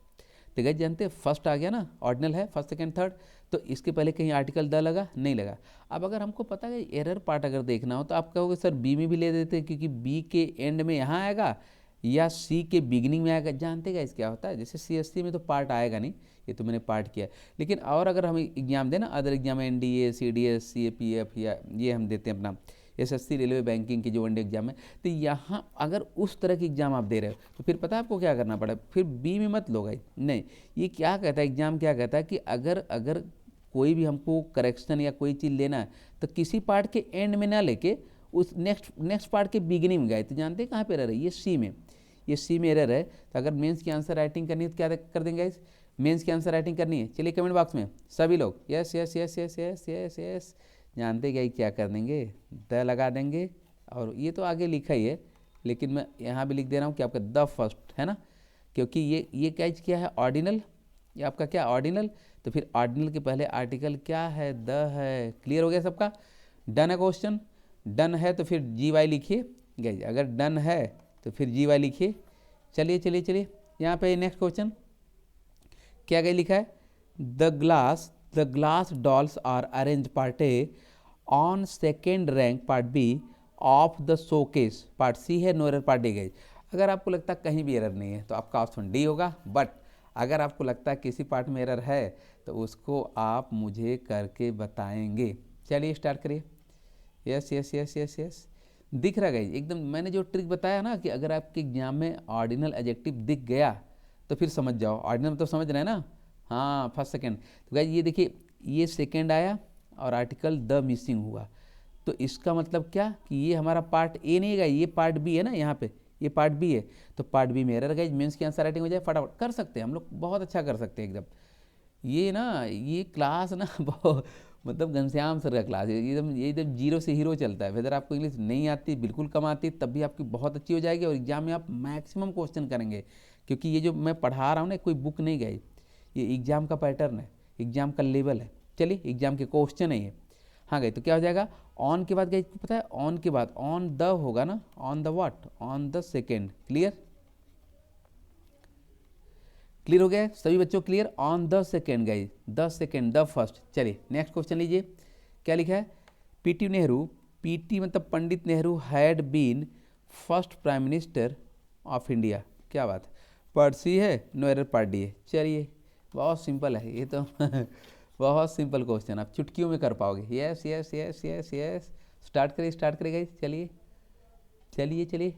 तो गए जानते हैं फर्स्ट आ गया ना, ऑर्डिनल है फर्स्ट सेकेंड थर्ड, तो इसके पहले कहीं आर्टिकल द लगा नहीं लगा। अब अगर हमको पता है एरर पार्ट अगर देखना हो तो आप कहोगे सर बी में भी ले देते हैं, क्योंकि बी के एंड में यहाँ आएगा या सी के बिगिनिंग में आएगा। जानते गाइस क्या होता है, जैसे सीएससी में तो पार्ट आएगा नहीं, ये तो मैंने पार्ट किया, लेकिन और अगर हम एग्जाम दें ना other exam, NDA CDS CAPF या ये हम देते हैं अपना एसएससी रेलवे बैंकिंग की जो वनडे एग्जाम है, तो यहाँ अगर उस तरह की एग्जाम आप दे रहे हो तो फिर पता है आपको क्या करना पड़ा, फिर बी में मत लो गाइस। नहीं, ये क्या कहता है एग्जाम, क्या कहता है कि अगर कोई भी हमको करेक्शन या कोई चीज़ लेना है तो किसी पार्ट के एंड में ना लेके उस नेक्स्ट पार्ट के बिगिनिंग में गए। तो जानते हैं कहाँ पे एरर है, ये सी में, ये सी में एरर है। तो अगर मेंस की आंसर राइटिंग करनी है तो क्या कर देंगे गाइस, मेंस की आंसर राइटिंग करनी है। चलिए कमेंट बॉक्स में सभी लोग yes yes yes yes yes yes yes, जानते क्या कर देंगे, द लगा देंगे। और ये तो आगे लिखा ही है, लेकिन मैं यहाँ भी लिख दे रहा हूँ कि आपका द फर्स्ट है ना, क्योंकि ये क्या है ऑर्डिनल, ये आपका क्या ऑर्डिनल, तो फिर ऑर्डिनल के पहले आर्टिकल क्या है, द है। क्लियर हो गया सबका? डन है क्वेश्चन? डन है तो फिर जी वाई लिखिए गाइस, अगर डन है तो फिर जी वाई लिखिए। चलिए चलिए चलिए, यहाँ पे नेक्स्ट क्वेश्चन क्या गई लिखा है, the glass dolls are arrange part A on second rank part B of the showcase, part C है, नो एरर पार्ट डी गई। अगर आपको लगता है कहीं भी एरर नहीं है तो आपका ऑप्शन डी होगा, बट अगर आपको लगता है किसी पार्ट में एरर है तो उसको आप मुझे करके बताएंगे। चलिए स्टार्ट करिए। Yes yes yes yes yes, दिख रहा है एकदम, मैंने जो ट्रिक बताया ना कि अगर आपके एग्जाम में ऑर्डिनल एडजेक्टिव दिख गया तो फिर समझ जाओ, ऑर्डिनल तो समझ रहे हैं ना, हाँ फर्स्ट सेकेंड। तो गाइस ये देखिए ये सेकेंड आया और आर्टिकल द मिसिंग हुआ, तो इसका मतलब क्या कि ये हमारा पार्ट ए नहीं है, ये पार्ट बी है ना, यहाँ पे ये पार्ट बी है, तो पार्ट बी में एरर गाइस, मेंस की आंसर राइटिंग हो जाए फटाफट कर सकते हैं हम लोग, बहुत अच्छा कर सकते हैं एकदम। ये ना ये क्लास ना बहुत मतलब घनश्याम सर का क्लास है, एकदम जीरो से हीरो चलता है। वेदर आपको इंग्लिश नहीं आती, बिल्कुल कम आती, तब भी आपकी बहुत अच्छी हो जाएगी और एग्जाम में आप मैक्सिमम क्वेश्चन करेंगे, क्योंकि ये जो मैं पढ़ा रहा हूँ ना कोई बुक नहीं गई, ये एग्जाम का पैटर्न है। एग्जाम का लेवल है, चलिए एग्जाम के क्वेश्चन है ये। हाँ गई, तो क्या हो जाएगा, ऑन के बाद गई पता है, ऑन के बाद ऑन द होगा ना, on the what, on the second. Clear, clear हो गया है सभी बच्चों, clear, on the second guys, the second, the first. चलिए नेक्स्ट क्वेश्चन लीजिए, क्या लिखा है, पीटी नेहरू, पीटी मतलब Pandit Nehru had been first prime minister of India. क्या बात है, पार्ट सी है, नो एरर पार्ट डी है। चलिए बहुत सिंपल है ये तो बहुत सिंपल क्वेश्चन, आप चुटकियों में कर पाओगे। Yes yes yes yes yes, start करिए, स्टार्ट करिए गाइज, चलिए चलिए चलिए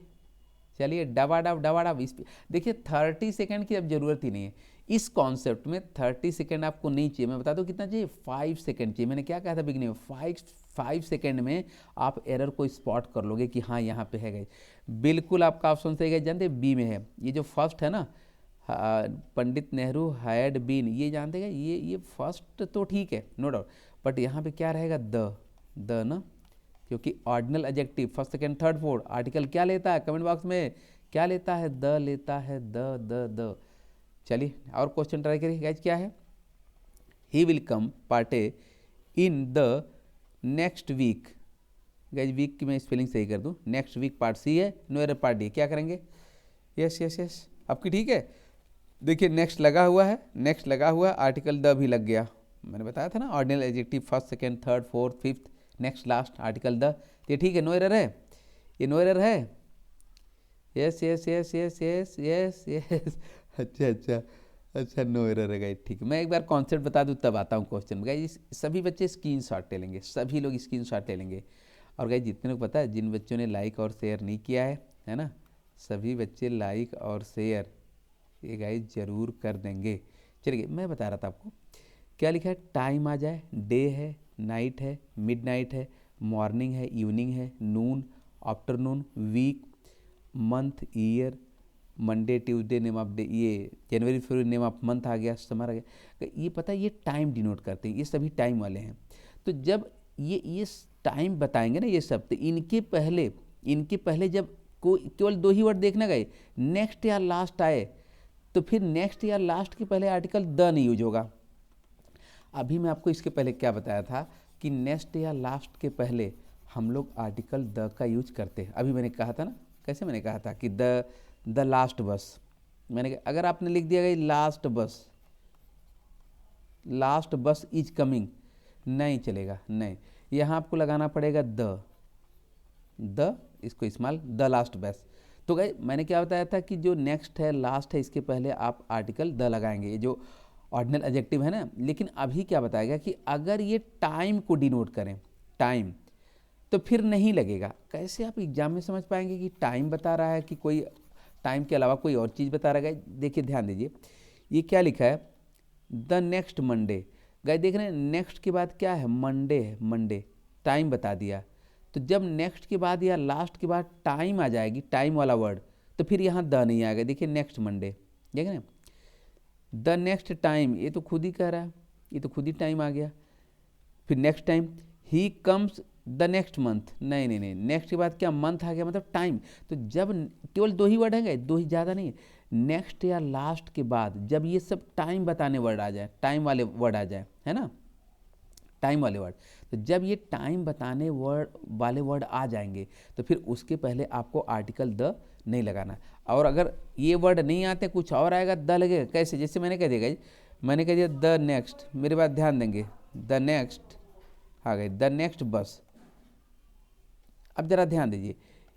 चलिए, डबाडब इस देखिए 30 सेकंड की अब ज़रूरत ही नहीं है इस कॉन्सेप्ट में। 30 सेकंड आपको नहीं चाहिए, मैं बता दूं कितना चाहिए, 5 सेकंड चाहिए। मैंने क्या कहा था बिगनिंग में, 5 सेकंड में आप एरर को स्पॉट कर लोगे कि हाँ यहाँ पे है गई। बिल्कुल आपका ऑप्शन सही है, जानते बी में है, ये जो फर्स्ट है ना, पंडित नेहरू हैड बीन, ये जानते हैं, ये फर्स्ट तो ठीक है नो डाउट, बट यहाँ पे क्या रहेगा, द ना, क्योंकि ordinal adjective first second third fourth, article क्या लेता है, कमेंट बॉक्स में क्या लेता है, द लेता है, द। चलिए और क्वेश्चन ट्राई करिए गाइज, क्या है, he will come part A in the next week. Guys week की मैं स्पेलिंग सही कर दूं, नेक्स्ट वीक पार्ट सी है, नो एरर पार्ट डी। क्या करेंगे, यस यस यस, आपकी ठीक है। देखिए नेक्स्ट लगा हुआ है, नेक्स्ट लगा हुआ है, आर्टिकल द भी लग गया, मैंने बताया था ना, ordinal adjective first second third fourth fifth, next last, article the, ये ठीक है, नो एरर है, ये नो एरर है। Yes yes yes yes yes yes yes, अच्छा अच्छा अच्छा, नो एरर है गाइस, ठीक है। मैं एक बार कॉन्सेप्ट बता दूं तब आता हूँ क्वेश्चन। गाइस सभी बच्चे स्क्रीनशॉट ले लेंगे, सभी लोग स्क्रीनशॉट ले लेंगे। और गाइस जितने लोग पता है, जिन बच्चों ने लाइक और शेयर नहीं किया है ना, सभी बच्चे लाइक और शेयर ये गाइस जरूर कर देंगे। चलिए मैं बता रहा था आपको, क्या लिखा है, टाइम आ जाए, डे है, नाइट है, मिडनाइट है, मॉर्निंग है, इवनिंग है, noon, afternoon, week, month, year, Monday Tuesday name of day, ये जनवरी फरवरी नेम ऑफ मंथ आ गया, समर आ गया। ये पता है ये टाइम डिनोट करते हैं, ये सभी टाइम वाले हैं। तो जब ये टाइम बताएंगे ना ये सब, तो इनके पहले जब कोई केवल 2 ही वर्ड देखना गए, नेक्स्ट या लास्ट आए, तो फिर नेक्स्ट या लास्ट के पहले आर्टिकल द नहीं यूज होगा। अभी मैं आपको इसके पहले क्या बताया था कि नेक्स्ट या लास्ट के पहले हम लोग आर्टिकल द का यूज करते हैं। अभी मैंने कहा था ना, कैसे मैंने कहा था कि द लास्ट बस, मैंने कहा अगर आपने लिख दिया गया लास्ट बस इज कमिंग, नहीं चलेगा, नहीं, यहाँ आपको लगाना पड़ेगा द इसको इस्तेमाल, द लास्ट बस। तो गए मैंने क्या बताया था कि जो नेक्स्ट है लास्ट है इसके पहले आप आर्टिकल द लगाएंगे, ये जो ऑर्डिनल एडजेक्टिव है ना। लेकिन अभी क्या बताएगा कि अगर ये टाइम को डिनोट करें, टाइम, तो फिर नहीं लगेगा। कैसे आप एग्जाम में समझ पाएंगे कि टाइम बता रहा है कि कोई टाइम के अलावा कोई और चीज़ बता रहा है। देखिए ध्यान दीजिए, ये क्या लिखा है, द नेक्स्ट मंडे। गए देख रहे हैं नेक्स्ट के बाद क्या है, मंडे है, मंडे टाइम बता दिया। तो जब नेक्स्ट के बाद या लास्ट के बाद टाइम आ जाएगी, टाइम वाला वर्ड, तो फिर यहाँ द नहीं आएगा। देखिए नेक्स्ट मंडे, देख रहे हैं, द नेक्स्ट टाइम, ये तो खुद ही कह रहा है, ये तो खुद ही टाइम आ गया। फिर next time, he comes the next month, नहीं नहीं नहीं, नेक्स्ट के बाद क्या मंथ आ गया, मतलब टाइम। तो जब केवल 2 ही वर्ड हैं, 2 ही, ज़्यादा नहीं, नेक्स्ट या लास्ट के बाद जब ये सब टाइम बताने वर्ड आ जाए, टाइम वाले वर्ड आ जाए, है ना, टाइम वाले वर्ड, तो जब ये टाइम बताने वाले वर्ड आ जाएंगे तो फिर उसके पहले आपको आर्टिकल द नहीं लगाना। और अगर ये वर्ड नहीं आते, कुछ और आएगा, द लगेगा। कैसे, जैसे मैंने कह दिया, मैंने कह दिया द नेक्स्ट, मेरे बात ध्यान देंगे, द नेक्स्ट आ गए, द नेक्स्ट बस। अब जरा ध्यान दीजिए,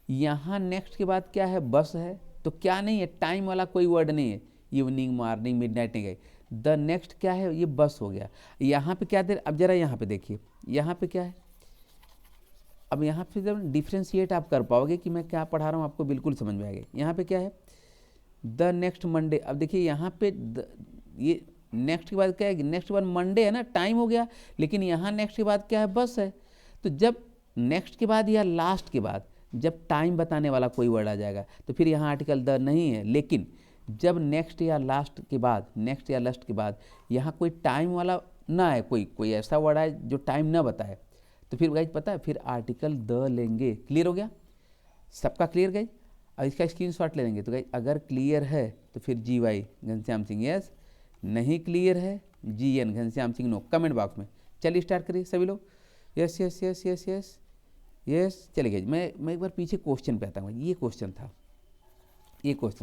यहाँ नेक्स्ट के बाद क्या है, बस है, तो क्या नहीं है, टाइम वाला कोई वर्ड नहीं है, इवनिंग मॉर्निंग मिडनाइट नहीं गई, द नेक्स्ट क्या है, ये बस हो गया। यहाँ पे क्या दे, अब जरा यहाँ पे देखिए, यहाँ पे क्या है, अब यहाँ पे जब डिफ्रेंशिएट आप कर पाओगे कि मैं क्या पढ़ा रहा हूँ, आपको बिल्कुल समझ में आएगा। यहाँ पे क्या है, द नेक्स्ट मंडे। अब देखिए यहाँ पे ये नेक्स्ट के बाद क्या है, नेक्स्ट के बाद मंडे है ना, टाइम हो गया, लेकिन यहाँ नेक्स्ट के बाद क्या है, बस है। तो जब नेक्स्ट के बाद या लास्ट के बाद जब टाइम बताने वाला कोई वर्ड आ जाएगा तो फिर यहाँ आर्टिकल द नहीं है। लेकिन जब नेक्स्ट या लास्ट के बाद, नेक्स्ट या लास्ट के बाद यहाँ कोई टाइम वाला ना है, कोई ऐसा वर्ड आए जो टाइम ना बताए, तो फिर गाइज पता है, फिर आर्टिकल द लेंगे। क्लियर हो गया, सबका क्लियर गाइज। और इसका स्क्रीनशॉट ले लेंगे। तो गाइज अगर क्लियर है तो फिर GY घनश्याम सिंह यस, नहीं क्लियर है GN Ghanshyam Singh no, comment box में। चलिए स्टार्ट करिए सभी लोग। Yes yes yes yes yes yes. चलिए मैं एक बार पीछे क्वेश्चन पे आता हूँ। ये क्वेश्चन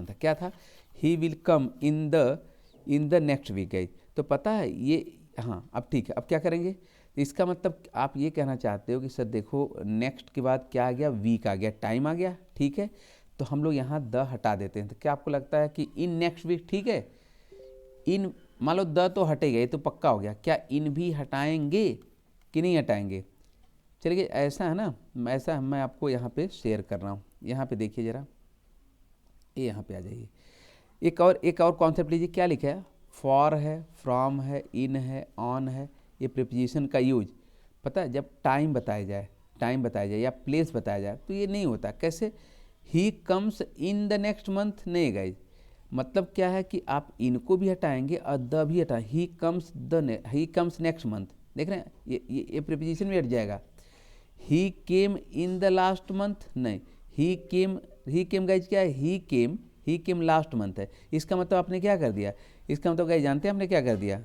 था, क्या था? He will come in the next week guys. तो पता है ये, हाँ अब ठीक है, अब क्या करेंगे? इसका मतलब आप ये कहना चाहते हो कि सर देखो नेक्स्ट के बाद क्या आ गया? वीक आ गया, टाइम आ गया, ठीक है। तो हम लोग यहाँ द हटा देते हैं। तो क्या आपको लगता है कि इन नेक्स्ट वीक, ठीक है, इन मान लो द तो हटेगा, ये तो पक्का हो गया, क्या इन भी हटाएंगे कि नहीं हटाएंगे? चलिए ऐसा है ना, ऐसा मैं आपको यहाँ पे शेयर कर रहा हूँ। यहाँ पे देखिए ज़रा, ये यहाँ पे आ जाइए। एक और कॉन्सेप्ट लीजिए। क्या लिखा है? फॉर है, फ्रॉम है, इन है, ऑन है। ये प्रीपोजिशन का यूज पता है, जब टाइम बताया जाए या प्लेस बताया जाए तो ये नहीं होता। कैसे? He comes in the next month, नहीं गाइज। मतलब क्या है कि आप इनको भी हटाएंगे और द भी हटाएं। ही कम्स नेक्स्ट मंथ, देख रहे हैं, ये प्रीपोजिशन भी हट जाएगा। ही केम इन द लास्ट मंथ, नहीं, ही केम गाइज क्या है? ही केम लास्ट मंथ है। इसका मतलब आपने क्या कर दिया? इसका मतलब गाइज जानते हैं आपने क्या कर दिया?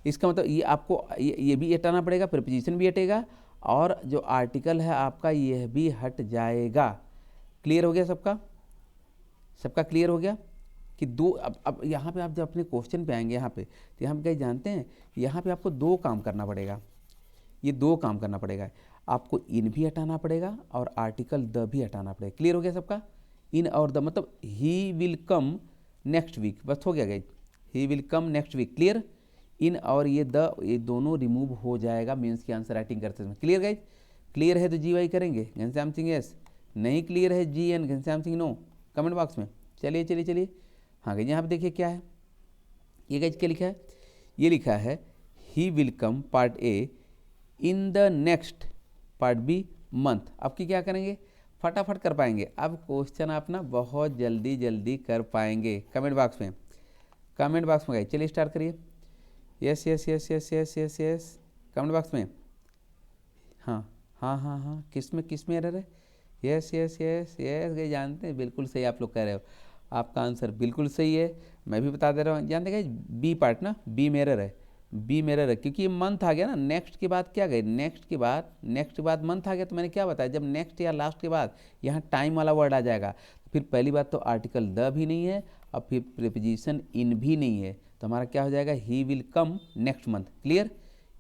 इसका मतलब ये आपको ये भी हटाना पड़ेगा, प्रीपोजिशन भी हटेगा और जो आर्टिकल है आपका यह भी हट जाएगा। क्लियर हो गया सबका क्लियर हो गया कि दो। अब यहाँ पे आप जब अपने क्वेश्चन पे आएंगे यहाँ पे, तो यहाँ पे कहीं जानते हैं, यहाँ पे आपको दो काम करना पड़ेगा। ये दो काम करना पड़ेगा, आपको इन भी हटाना पड़ेगा और आर्टिकल द भी हटाना पड़ेगा। क्लियर हो गया सबका? इन और द मतलब he will come next week, बस हो गया guys, he will come next week. Clear? In और ये द, ये दोनों रिमूव हो जाएगा मेंस की आंसर राइटिंग करते समय। Clear guys? क्लियर है तो जी वाई करेंगे, घनश्याम सिंह यस। नहीं क्लियर है G N, Ghanshyam Singh no, comment box में। चलिए हाँ गाइज, यहाँ पे देखिए क्या है ये गाइज, क्या लिखा है? ये लिखा है he will come part A in the next part B month. आपकी क्या करेंगे? फटाफट कर पाएंगे। अब क्वेश्चन आप ना बहुत जल्दी कर पाएंगे। कमेंट बॉक्स में गए, चलिए स्टार्ट करिए। Yes yes yes yes yes yes yes, comment box में। हाँ, किस में एरर है? यस यस यस यस गए, जानते हैं, बिल्कुल सही आप लोग कह रहे हो, आपका आंसर बिल्कुल सही है। मैं भी बता दे रहा हूँ, जानते हैं बी पार्ट ना, बी में एरर है, क्योंकि ये मंथ आ गया ना, नेक्स्ट के बाद क्या गए? नेक्स्ट के बाद मंथ आ गया। तो मैंने क्या बताया, जब नेक्स्ट या लास्ट के बाद यहाँ टाइम वाला वर्ड आ जाएगा, फिर पहली बात तो आर्टिकल द भी नहीं है और फिर प्रीपोजिशन इन भी नहीं है, तो हमारा क्या हो जाएगा? ही will come next month. Clear?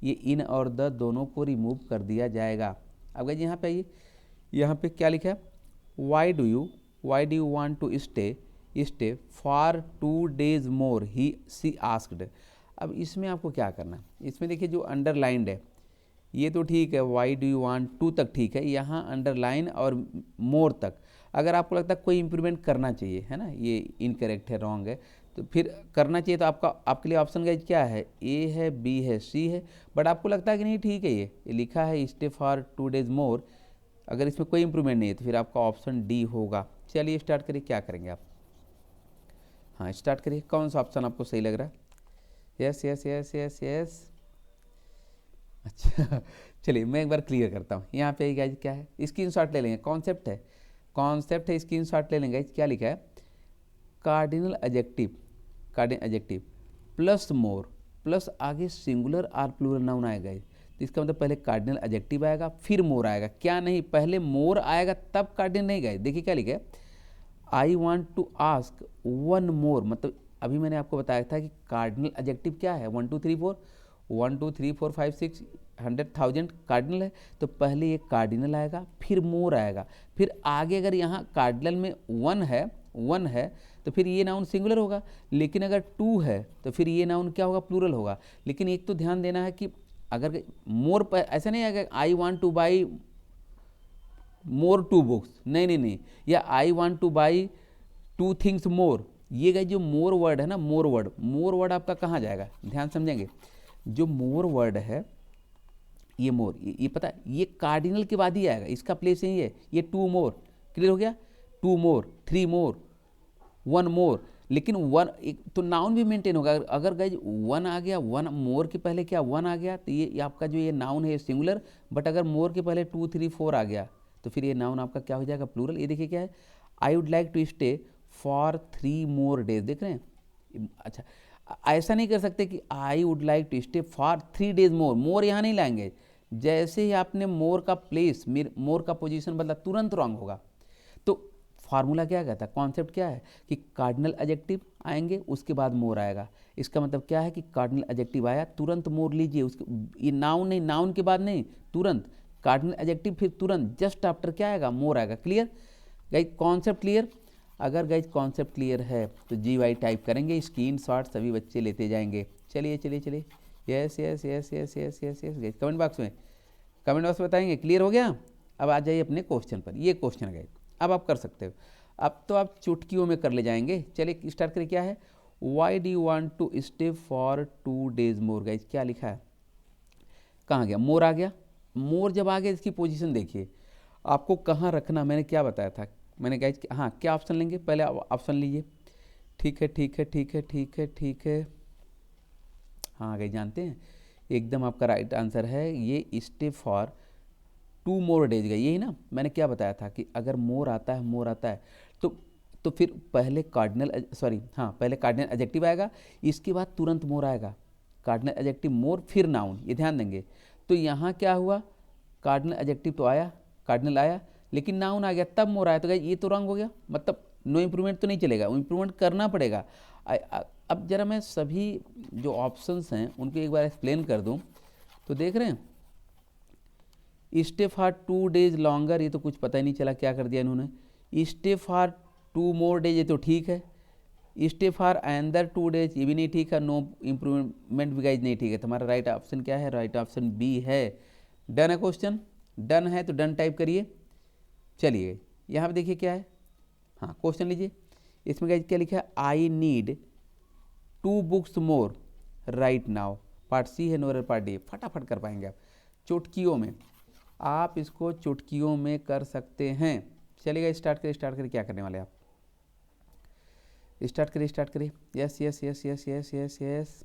ये इन और द दोनों को रिमूव कर दिया जाएगा। अब गाइस यहाँ पे आइए, यहाँ पे क्या लिखा है? Why do you want to stay for 2 days more, she asked. अब इसमें आपको क्या करना है? इसमें देखिए जो अंडरलाइंड है ये तो ठीक है, why do you want to तक ठीक है, यहाँ अंडरलाइन और मोर तक अगर आपको लगता है कोई इंप्रूवमेंट करना चाहिए, है ना, ये इनकरेक्ट है, रॉन्ग है, तो फिर करना चाहिए, तो आपके लिए ऑप्शन गाइज क्या है? ए है, बी है, सी है। बट आपको लगता है कि नहीं ठीक है, ये लिखा है स्टे फॉर 2 days मोर, अगर इसमें कोई इंप्रूवमेंट नहीं है तो फिर आपका ऑप्शन डी होगा। चलिए स्टार्ट करिए, क्या करेंगे आप? हाँ स्टार्ट करिए, कौन सा ऑप्शन आपको सही लग रहा है? Yes yes yes yes yes. अच्छा चलिए मैं एक बार क्लियर करता हूँ। यहाँ पे गाइज क्या है? स्क्रीनशॉट ले लेंगे, कॉन्सेप्ट है, स्क्रीनशॉट ले लेंगे। क्या लिखा है? कार्डिनल एडजेक्टिव प्लस मोर, प्लस आगे सिंगुलर और प्लूरल नाउन आएगा। तो इसका मतलब पहले कार्डिनल एडजेक्टिव आएगा फिर मोर आएगा। क्या नहीं, पहले मोर आएगा तब कार्डिनल नहीं गए। देखिए क्या लिखा है? आई वॉन्ट टू आस्क 1 मोर, मतलब अभी मैंने आपको बताया था कि कार्डिनल एडजेक्टिव क्या है? 1 2 3 4 1 2 3 4 5 6 100,000 कार्डिनल है, तो पहले एक कार्डिनल आएगा फिर मोर आएगा, फिर आगे अगर यहाँ कार्डिनल में 1 है तो फिर ये नाउन सिंगुलर होगा, लेकिन अगर 2 है तो फिर ये नाउन क्या होगा? प्लूरल होगा। लेकिन एक तो ध्यान देना है कि अगर मोर पर ऐसा नहीं आएगा I want two by more 2 books, नहीं, या I want two by 2 things more. ये गई जो मोर वर्ड है ना, मोर वर्ड आपका कहाँ जाएगा? ध्यान समझेंगे, जो मोर वर्ड है ये मोर, ये पता है ये कार्डिनल के बाद ही आएगा, इसका प्लेस यही है। ये 2 मोर, क्लियर हो गया? 2 मोर, 3 मोर, 1 मोर, लेकिन 1 तो नाउन भी मेंटेन होगा। अगर गाइज 1 आ गया, 1 मोर के पहले क्या 1 आ गया, तो ये आपका जो ये नाउन है सिंगुलर, बट अगर मोर के पहले 2 3 4 आ गया तो फिर ये नाउन आपका क्या हो जाएगा? प्लूरल। ये देखिए क्या है? I would like to stay for 3 more days, देख रहे हैं? अच्छा, ऐसा नहीं कर सकते कि I would like to stay for 3 days more, more यहाँ नहीं लाएंगे। जैसे ही आपने मोर का प्लेस, मोर का पोजीशन बदला, तुरंत रॉन्ग होगा। तो फार्मूला क्या कहता है, कॉन्सेप्ट क्या है कि कार्डिनल एडजेक्टिव आएंगे, उसके बाद मोर आएगा। इसका मतलब क्या है कि कार्डिनल एडजेक्टिव आया, तुरंत मोर लीजिए। उसके ये नाउन नहीं, नाउन के बाद नहीं, तुरंत कार्डिनल एडजेक्टिव, फिर तुरंत जस्ट आफ्टर क्या आएगा, मोर आएगा। Clear guys, concept clear? अगर गाइज कॉन्सेप्ट क्लियर है तो GY टाइप करेंगे, स्क्रीनशॉट सभी बच्चे लेते जाएंगे। चलिए चलिए चलिए, yes yes yes yes yes yes yes guys, comment box में बताएंगे। क्लियर हो गया? अब आ जाइए अपने क्वेश्चन पर। ये क्वेश्चन है गाइज, अब आप कर सकते हो। अब तो आप चुटकियों में कर ले जाएंगे। चलिए स्टार्ट करें। क्या है, why do you want to stay for 2 days more. Guys क्या लिखा है, कहाँ गया, मोर आ गया। मोर जब आ गया, इसकी पोजीशन देखिए आपको कहाँ रखना। मैंने क्या बताया था, मैंने गाइज, हाँ क्या ऑप्शन लेंगे, पहले ऑप्शन लीजिए। ठीक है ठीक है ठीक है ठीक है ठीक है, हाँ गाइज जानते हैं, एकदम आपका राइट आंसर है ये, स्टे फॉर 2 more days। गई यही ना, मैंने क्या बताया था कि अगर मोर आता है, मोर आता है तो फिर पहले कार्डिनल, सॉरी हाँ, पहले कार्डिनल एडजेक्टिव आएगा, इसके बाद तुरंत मोर आएगा। कार्डिनल एडजेक्टिव मोर, फिर नाउन, ये ध्यान देंगे। तो यहाँ क्या हुआ, कार्डिनल एडजेक्टिव तो आया, कार्डिनल आया, लेकिन नाउन आ गया, तब मोर आया। तो गाइस ये तो रॉन्ग हो गया, मतलब नो इम्प्रूवमेंट तो नहीं चलेगा, इम्प्रूवमेंट करना पड़ेगा। अब जरा मैं सभी जो ऑप्शंस हैं उनको एक बार एक्सप्लेन कर दूं। तो देख रहे हैं, स्टे फॉर 2 days लॉन्गर, ये तो कुछ पता ही नहीं चला क्या कर दिया इन्होंने। स्टे फॉर 2 more days, ये तो ठीक है। स्टे फॉर अनदर 2 days, ये भी नहीं ठीक है। नो इम्प्रूवमेंट भी गाइज नहीं ठीक है। तुम्हारा राइट ऑप्शन क्या है, राइट ऑप्शन बी है। डन है क्वेश्चन, डन है तो डन टाइप करिए। चलिए यहाँ पे देखिए क्या है, हाँ क्वेश्चन लीजिए। इसमें गाइज क्या लिखा है, I need 2 books more right now. Part C है, नो एरर पार्ट डी। फटाफट कर पाएंगे आप चुटकियों में, आप इसको चुटकियों में कर सकते हैं। चलिएगा स्टार्ट करिए, क्या करने वाले आप, स्टार्ट करिए। Yes yes yes yes yes yes yes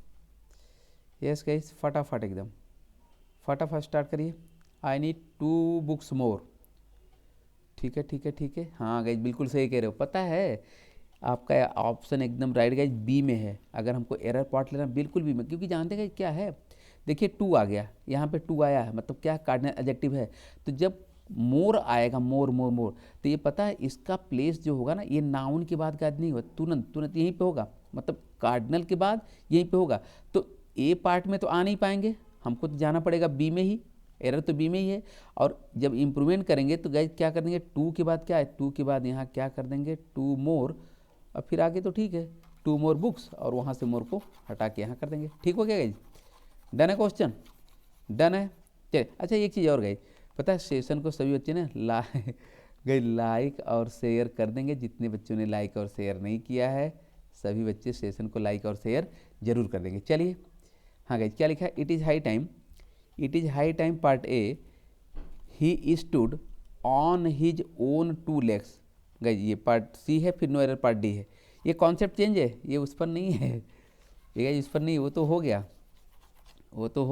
yes guys, फटाफट एकदम फटाफट स्टार्ट करिए। आई नीड 2 books मोर। ठीक है ठीक है ठीक है, हाँ गाइस बिल्कुल सही कह रहे हो। पता है आपका ऑप्शन एकदम राइट गाइस, बी में है। अगर हमको एरर पार्ट लेना, बिल्कुल बी में, क्योंकि जानते हैं क्या है, देखिए 2 आ गया, यहाँ पे 2 आया है, मतलब क्या, कार्डिनल एडजेक्टिव है। तो जब मोर आएगा, मोर मोर मोर, तो ये पता है इसका प्लेस जो होगा ना, ये नाउन के बाद का नहीं होगा, तुरंत तुरंत यहीं पे होगा, मतलब कार्डिनल के बाद यहीं पे होगा। तो ए पार्ट में तो आ नहीं पाएंगे, हमको तो जाना पड़ेगा बी में ही, एरर तो बी में ही है। और जब इम्प्रूवमेंट करेंगे तो गाइस क्या कर देंगे, 2 के बाद क्या है, 2 के बाद यहाँ क्या कर देंगे, 2 मोर, और फिर आगे तो ठीक है 2 more बुक्स, और वहाँ से मोर को हटा के यहाँ कर देंगे। ठीक हो गया गाइज, डन है क्वेश्चन, डन है। चलिए अच्छा, एक चीज़ और गई, पता है सेशन को सभी बच्चे ने लाइक और शेयर कर देंगे। जितने बच्चों ने लाइक और शेयर नहीं किया है, सभी बच्चे सेशन को लाइक और शेयर जरूर कर देंगे। चलिए हाँ गाइज, क्या लिखा है, it is high time part A, he stood on his own 2 legs। Guys ये पार्ट सी है, फिर नो एरर पार्ट डी है। ये कॉन्सेप्ट चेंज है, ये उस पर नहीं है, ये गाइज उस पर नहीं, वो तो हो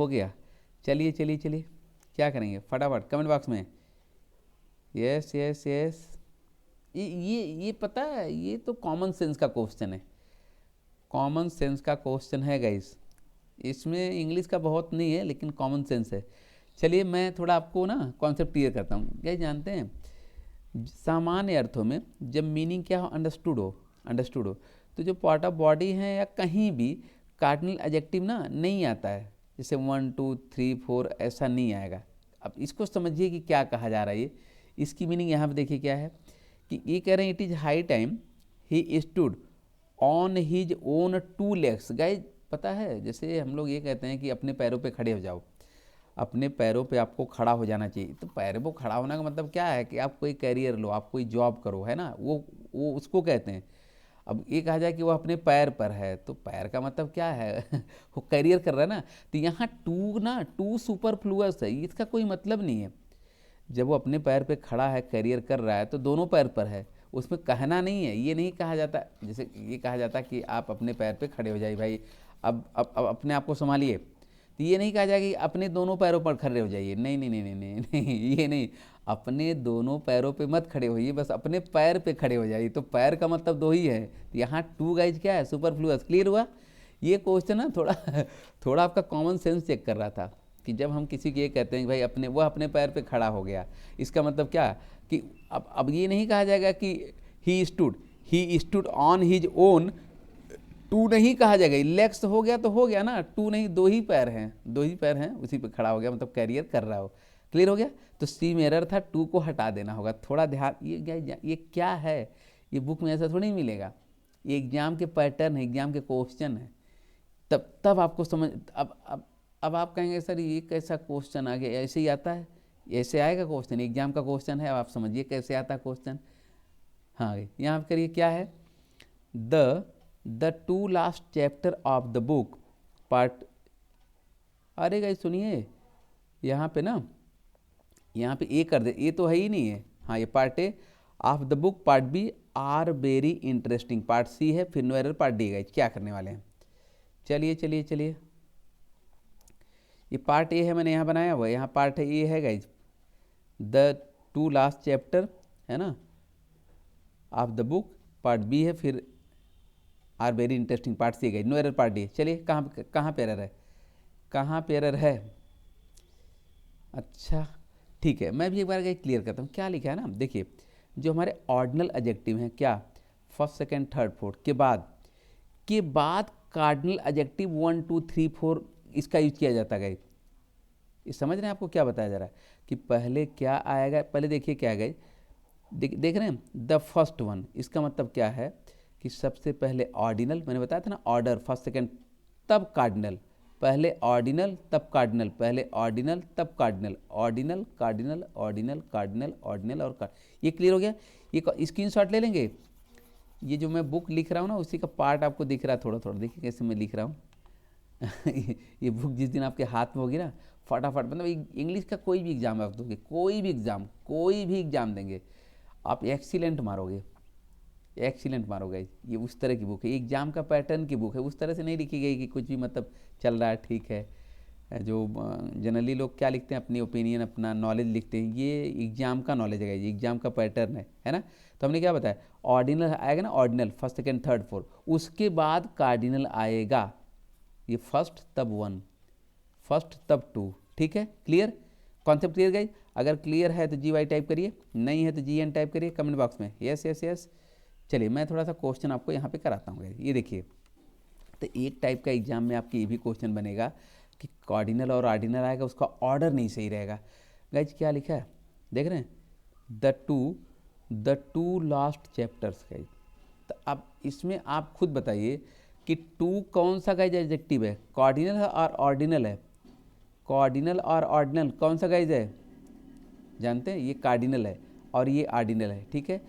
गया। चलिए क्या करेंगे, फटाफट कमेंट बॉक्स में यस यस यस। ये पता है, ये तो कॉमन सेंस का क्वेश्चन है, कॉमन सेंस का क्वेश्चन है गाइस। इसमें इंग्लिश का बहुत नहीं है, लेकिन कॉमन सेंस है। चलिए मैं थोड़ा आपको ना कॉन्सेप्ट क्लियर करता हूँ। गाइस जानते हैं, सामान्य अर्थों में जब मीनिंग क्या हो, अंडरस्टूड हो, तो जो पार्ट ऑफ बॉडी है या कहीं भी कार्डिनल एडजेक्टिव ना नहीं आता है, जैसे 1 2 3 4 ऐसा नहीं आएगा। अब इसको समझिए कि क्या कहा जा रहा है। ये इसकी मीनिंग यहाँ पे देखिए क्या है, कि ये कह रहे हैं it is high time he stood on his own 2 legs। Guys पता है, जैसे हम लोग ये कहते हैं कि अपने पैरों पे खड़े हो जाओ, अपने पैरों पे आपको खड़ा हो जाना चाहिए। तो पैरों पे खड़ा होने का मतलब क्या है, कि आप कोई कैरियर लो, आप कोई जॉब करो, है ना, वो उसको कहते हैं। अब ये कहा जाए कि वो अपने पैर पर है, तो पैर का मतलब क्या है वो कैरियर कर रहा है ना। तो यहाँ टू सुपरफ्लुअस है, इसका कोई मतलब नहीं है। जब वो अपने पैर पे खड़ा है, कैरियर कर रहा है, तो दोनों पैर पर है, उसमें कहना नहीं है। ये नहीं कहा जाता, जैसे ये कहा जाता कि आप अपने पैर पे खड़े हो जाइए भाई, अब अपने आप को संभालिए। तो ये नहीं कहा जाएगा कि अपने दोनों पैरों पर खड़े हो जाइए, नहीं नहीं नहीं नहीं नहीं नहीं, ये नहीं, अपने दोनों पैरों पे मत खड़े होइए, बस अपने पैर पे खड़े हो जाइए। तो पैर का मतलब 2 ही है। तो यहाँ 2 गाइज क्या है, सुपरफ्लुअस। क्लियर हुआ, ये क्वेश्चन ना थोड़ा थोड़ा आपका कॉमन सेंस चेक कर रहा था कि जब हम किसी को ये कहते हैं कि भाई अपने वो अपने पैर पे खड़ा हो गया, इसका मतलब क्या कि अब ये नहीं कहा जाएगा कि he stood on his own, too नहीं कहा जाएगा, लेग्स हो गया तो हो गया ना, टू नहीं, दो ही पैर हैं उसी पे खड़ा हो गया, मतलब कैरियर कर रहा हो। क्लियर हो गया। तो सी में एरर था, टू को हटा देना होगा। थोड़ा ध्यान, ये क्या है, ये बुक में ऐसा थोड़ी नहीं मिलेगा, ये एग्जाम के पैटर्न है, एग्जाम के क्वेश्चन है। तब आपको समझ, अब आप कहेंगे सर ये कैसा क्वेश्चन आ गया, ऐसे ही आता है, ऐसे आएगा क्वेश्चन, एग्जाम का क्वेश्चन है। अब आप समझिए कैसे आता है क्वेश्चन। हाँ, यहाँ पे करिए क्या है, the two last chapter of the book part, अरे गाइस सुनिए, यहाँ पे ना, यहाँ पे ए कर दे, ये तो है ही नहीं है। हाँ, ये part A of the book part B are very interesting, part C है, फिर no error part D. Guys क्या करने वाले हैं, चलिए ये पार्ट ए है, मैंने यहाँ बनाया हुआ, यहाँ पार्ट ए है guys, the two last chapter है ना of the book, part B है, फिर are very interesting part C guys, no error part D. चलिए कहाँ पे एरर है, कहाँ पे एरर है। अच्छा ठीक है, मैं भी एक बार गाइज क्लियर करता हूँ क्या लिखा है ना। देखिए जो हमारे ऑर्डिनल एडजेक्टिव हैं, क्या फर्स्ट सेकेंड थर्ड फोर्थ के बाद कार्डिनल एडजेक्टिव 1 2 3 4 इसका यूज किया जाता है। ये समझ रहे हैं आपको क्या बताया जा रहा है कि पहले क्या आएगा, पहले देखिए क्या आएगा, देख रहे हैं द फर्स्ट वन, इसका मतलब क्या है कि सबसे पहले ऑर्डिनल, मैंने बताया था ना ऑर्डर फर्स्ट सेकेंड तब कार्डिनल, पहले ऑर्डिनल तब कार्डिनल, पहले ऑर्डिनल तब cardinal, ordinal cardinal ordinal cardinal ordinal और ये क्लियर हो गया। ये स्क्रीनशॉट ले लेंगे, ये जो मैं बुक लिख रहा हूँ ना उसी का पार्ट आपको दिख रहा है थोड़ा थोड़ा, देखिए कैसे मैं लिख रहा हूँ। ये बुक जिस दिन आपके हाथ में होगी ना, फटाफट, मतलब इंग्लिश का कोई भी एग्जाम आप दोगे, कोई भी एग्जाम देंगे आप एक्सीलेंट मारोगे, ये उस तरह की बुक है, एग्जाम का पैटर्न की बुक है, उस तरह से नहीं लिखी गई कि कुछ भी मतलब चल रहा है ठीक है। जो जनरली लोग क्या लिखते हैं, अपनी ओपिनियन अपना नॉलेज लिखते हैं, ये एग्जाम का नॉलेज है, ये एग्जाम का पैटर्न है ना। तो हमने क्या बताया, ऑर्डिनल आएगा ना, ordinal first second third fourth, उसके बाद कार्डिनल आएगा, ये फर्स्ट तब वन, फर्स्ट तब टू, ठीक है। Clear, concept clear guys. अगर क्लियर है तो GY टाइप करिए, नहीं है तो GN टाइप करिए कमेंट बॉक्स में, यस। चलिए मैं थोड़ा सा क्वेश्चन आपको यहाँ पे कराता हूँ। ये देखिए, तो एक टाइप का एग्जाम में आपके ये भी क्वेश्चन बनेगा कि कार्डिनल और ऑर्डिनल आएगा, उसका ऑर्डर नहीं सही रहेगा। गाइज क्या लिखा है देख रहे हैं, the two last chapters guys. तो अब इसमें आप खुद बताइए कि टू कौन सा गाइज एडजेक्टिव है, कार्डिनल और ऑर्डिनल है, कार्डिनल और ऑर्डिनल कौन सा गाइज है, जानते हैं, ये कार्डिनल है और ये ऑर्डिनल है, ठीक है।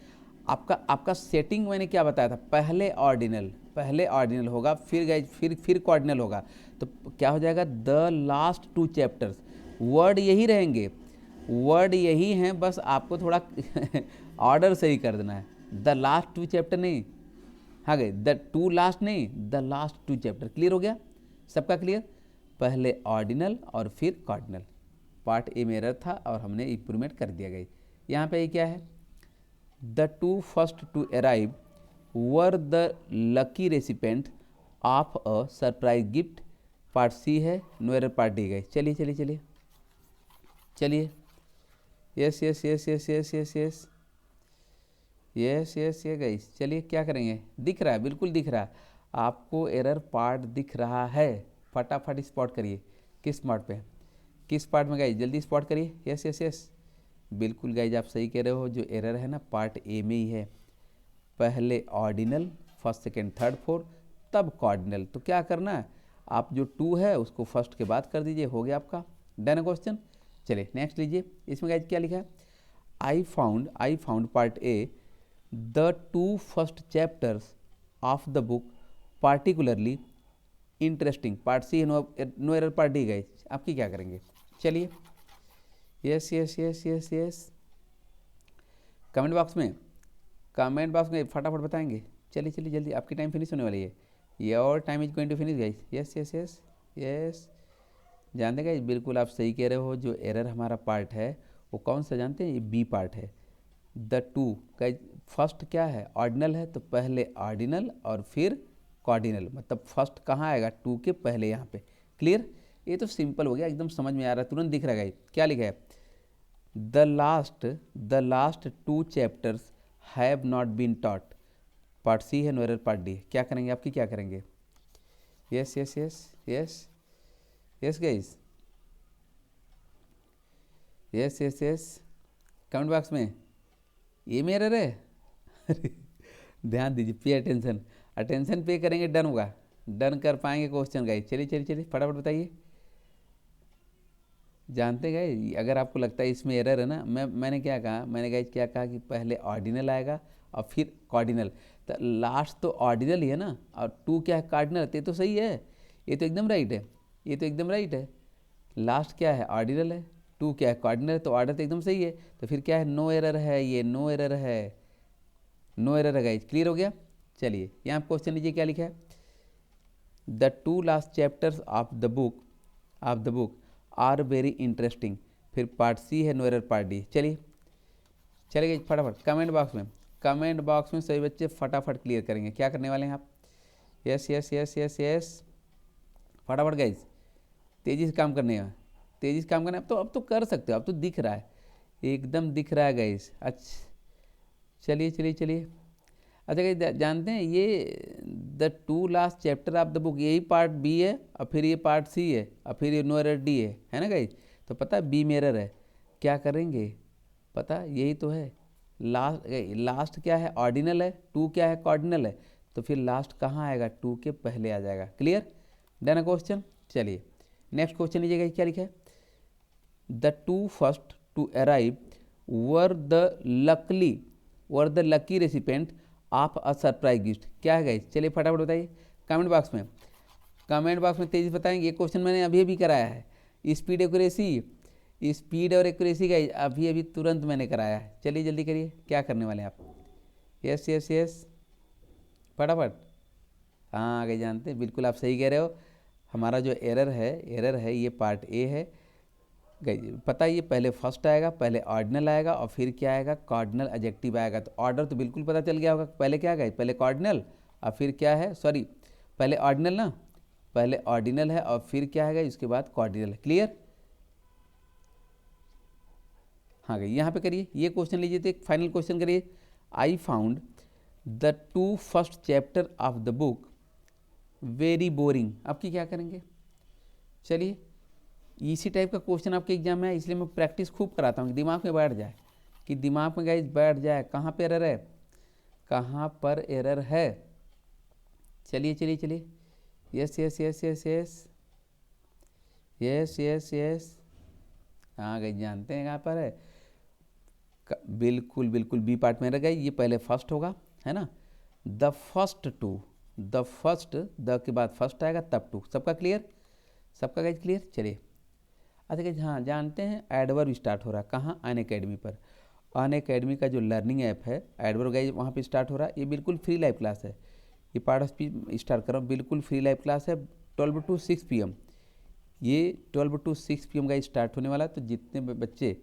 आपका सेटिंग मैंने क्या बताया था, पहले ऑर्डिनल होगा, फिर गाइज फिर कार्डिनल होगा, तो क्या हो जाएगा, the last two chapters, word यही रहेंगे, वर्ड यही हैं, बस आपको थोड़ा ऑर्डर सही कर देना है, द लास्ट टू चैप्टर नहीं, हाँ गए, द टू लास्ट नहीं, the last two chapter. Clear हो गया, सबका क्लियर, पहले ऑर्डिनल और फिर कार्डिनल। पार्ट ए में एरर था और हमने इंप्रूवमेंट कर दिया गई। यहाँ पे क्या है, the two first to arrive were the lucky recipient of a surprise gift, part C है, नो एरर पार्ट डी गई। चलिए यस ये गई। चलिए क्या करेंगे, दिख रहा है, बिल्कुल दिख रहा है आपको, एरर पार्ट दिख रहा है, फटाफट स्पॉट करिए, किस पार्ट में गई, जल्दी स्पॉट करिए, यस बिल्कुल गाइज आप सही कह रहे हो, जो एरर है ना पार्ट ए में ही है, पहले ordinal first second third fourth तब कार्डिनल। तो क्या करना है, आप जो टू है उसको फर्स्ट के बाद कर दीजिए, हो गया आपका डन क्वेश्चन। चलिए नेक्स्ट लीजिए, इसमें गाइज क्या लिखा है, I found part A the two first chapters of the book particularly interesting, part C no error part D guys. आपकी क्या करेंगे, चलिए यस कमेंट बॉक्स में फटाफट बताएंगे। चलिए जल्दी, आपकी टाइम फिनिश होने वाली है, your time is going to finish guys. Yes जानते गाइस, बिल्कुल आप सही कह रहे हो, जो एरर हमारा पार्ट है वो कौन सा जानते हैं, ये बी पार्ट है, द टू गाइस। फर्स्ट क्या है, ऑर्डिनल है, तो पहले ऑर्डिनल और फिर कॉर्डिनल, मतलब फर्स्ट कहाँ आएगा, टू के पहले यहाँ पे। क्लियर, ये तो सिंपल हो गया, एकदम समझ में आ रहा है, तुरंत दिख रहा है। क्या लिखा है, the last 2 chapters have not been taught. Part C है, नो एरर पार्ट डी। क्या करेंगे आपकी, क्या करेंगे? Yes yes yes yes yes guys, yes yes yes, comment box में ये मेरा है। अरे ध्यान दीजिए, पे अटेंशन, अटेंशन पे करेंगे, डन होगा, डन कर पाएंगे क्वेश्चन गाइस। चलिए चलिए चलिए फटाफट बताइए। जानते गए, अगर आपको लगता है इसमें एरर है ना, मैंने क्या कहा, मैंने गाइस क्या कहा कि पहले ऑर्डिनल आएगा और फिर कॉर्डिनल। तो लास्ट तो ऑर्डिनल ही है ना, और टू क्या है, कार्डिनल। ये तो सही है, ये तो एकदम राइट है, ये तो एकदम राइट है। लास्ट क्या है, ऑर्डिनल है, टू क्या है, कार्डिनल, तो ऑर्डर तो एकदम सही है। तो फिर क्या है, नो एरर है, ये नो एरर है, नो एरर है गाइस। क्लियर हो गया। चलिए यहाँ क्वेश्चन लीजिए, क्या लिखा है, the 2 last chapters of the book are very interesting. फिर पार्ट सी है, नो एरर पार्ट डी। चलिए चलिए फटाफट कमेंट बॉक्स में सभी बच्चे फटाफट क्लियर करेंगे। क्या करने वाले हैं आप? Yes yes yes yes yes, फटाफट गाइज, तेज़ी से काम करने हैं, तेज़ी से काम करना है। अब तो कर सकते हो, अब तो दिख रहा है, एकदम दिख रहा है गाइज। अच्छा चलिए चलिए चलिए। अच्छा गाइज, जानते हैं ये the 2 last chapter of the book, यही पार्ट बी है और फिर ये पार्ट सी है और फिर ये नो एरर डी है ना गाइज। तो पता है बी में एरर है, क्या करेंगे पता, यही तो है। लास्ट क्या है, ऑर्डिनल है, टू क्या है, कॉर्डिनल है। तो फिर लास्ट कहाँ आएगा, टू के पहले आ जाएगा। क्लियर, डन है क्वेश्चन। चलिए नेक्स्ट क्वेश्चन लीजिएगा, क्या लिखा है, the 2 first to arrive were the lucky recipient of a surprise gift. क्या है गाइस, चलिए फटाफट बताइए कमेंट बॉक्स में तेजी बताएंगे। ये क्वेश्चन मैंने अभी अभी कराया है, स्पीड और एक्यूरेसी का अभी अभी तुरंत मैंने कराया है। चलिए जल्दी करिए, क्या करने वाले हैं आप? यस यस यस, फटाफट। हाँ आगे जानते हैं, बिल्कुल आप सही कह रहे हो। हमारा जो एरर है ये पार्ट ए है। पता है ये पहले फर्स्ट आएगा, पहले ऑर्डिनल आएगा और फिर क्या आएगा, कार्डिनल एडजेक्टिव आएगा। तो ऑर्डर तो बिल्कुल पता चल गया होगा, पहले क्या आएगा, पहले कार्डिनल और फिर क्या है, सॉरी पहले ऑर्डिनल ना, पहले ऑर्डिनल है और फिर क्या आएगा, इसके बाद कार्डिनल है। क्लियर, हाँ गई। यहाँ पे करिए, ये क्वेश्चन लीजिए, तो एक फाइनल क्वेश्चन करिए, I found the 2 first chapter of the book very boring. आपकी क्या करेंगे? चलिए इसी टाइप का क्वेश्चन आपके एग्जाम में है, इसलिए मैं प्रैक्टिस खूब कराता हूँ कि दिमाग में बैठ जाए, कि दिमाग में गाइस बैठ जाए। कहाँ पे एरर है, कहाँ पर एरर है? चलिए चलिए चलिए, yes yes yes yes yes yes yes yes, हाँ गई, जानते हैं कहाँ पर है, बिल्कुल बिल्कुल बी पार्ट में रह गई। ये पहले फर्स्ट होगा, है ना, द फर्स्ट द के बाद फर्स्ट आएगा तब टू। सबका क्लियर, सबका गाइज क्लियर। चलिए अच्छा गाइज, हाँ जानते हैं एडवर्ब स्टार्ट हो रहा है कहाँ, अन अकेडमी पर। अन अकेडमी का जो लर्निंग ऐप है, एडवर्ब गाइज वहाँ पे स्टार्ट हो रहा है। ये बिल्कुल फ्री लाइव क्लास है, ये पार्ट ऑफ स्पीच स्टार्ट कर रहा हूँ, बिल्कुल फ्री लाइव क्लास है, 12 to 6 PM। ये 12 to 6 PM का स्टार्ट होने वाला है। तो जितने बच्चे,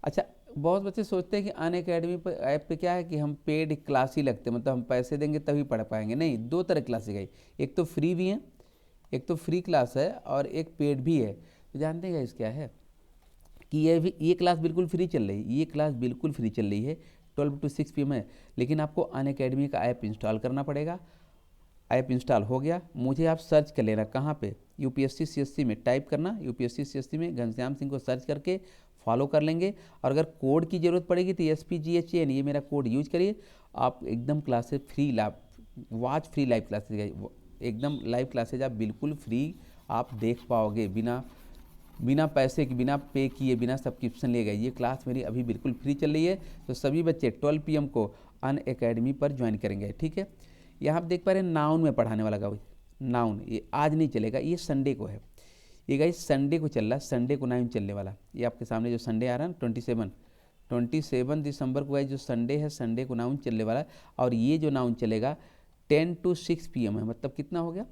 अच्छा बहुत बच्चे सोचते हैं कि अन अकेडमी पर ऐप पे क्या है कि हम पेड क्लास ही लगते हैं, मतलब हम पैसे देंगे तभी पढ़ पाएंगे। नहीं, 2 तरह क्लासेज गई, एक तो फ्री भी है, एक तो फ्री क्लास है और एक पेड भी है। तो जानते हैं क्या है कि ये क्लास बिल्कुल फ्री चल रही है, ये क्लास बिल्कुल फ्री चल रही है, 12 to 6 PM है। लेकिन आपको अन अकेडमी का ऐप इंस्टॉल करना पड़ेगा। ऐप इंस्टॉल हो गया, मुझे आप सर्च कर लेना कहाँ पे, UPSC CSC में टाइप करना, UPSC CSC में घनश्याम सिंह को सर्च करके फॉलो कर लेंगे। और अगर कोड की ज़रूरत पड़ेगी तो SPGHN, ये मेरा कोड यूज करिए, आप एकदम classes free watch free live classes, एकदम लाइव क्लासेज आप बिल्कुल फ्री आप देख पाओगे, बिना पैसे के, बिना पे किए, बिना सब्सक्रिप्शन लिए गए। ये क्लास मेरी अभी बिल्कुल फ्री चल रही है। तो सभी बच्चे 12 PM को अन अकेडमी पर ज्वाइन करेंगे, ठीक है। यहाँ आप देख पा रहे हैं नाउन में पढ़ाने वाला गाइस, नाउन ये आज नहीं चलेगा, ये संडे को है, ये गाइस संडे को चल रहा है, संडे को नाउन चलने वाला। ये आपके सामने जो संडे आ रहा है 27 दिसंबर को गाइस जो संडे है, संडे को नाउन चलने वाला है। और ये जो नाउन चलेगा 10 to 6 PM है, मतलब कितना हो गया,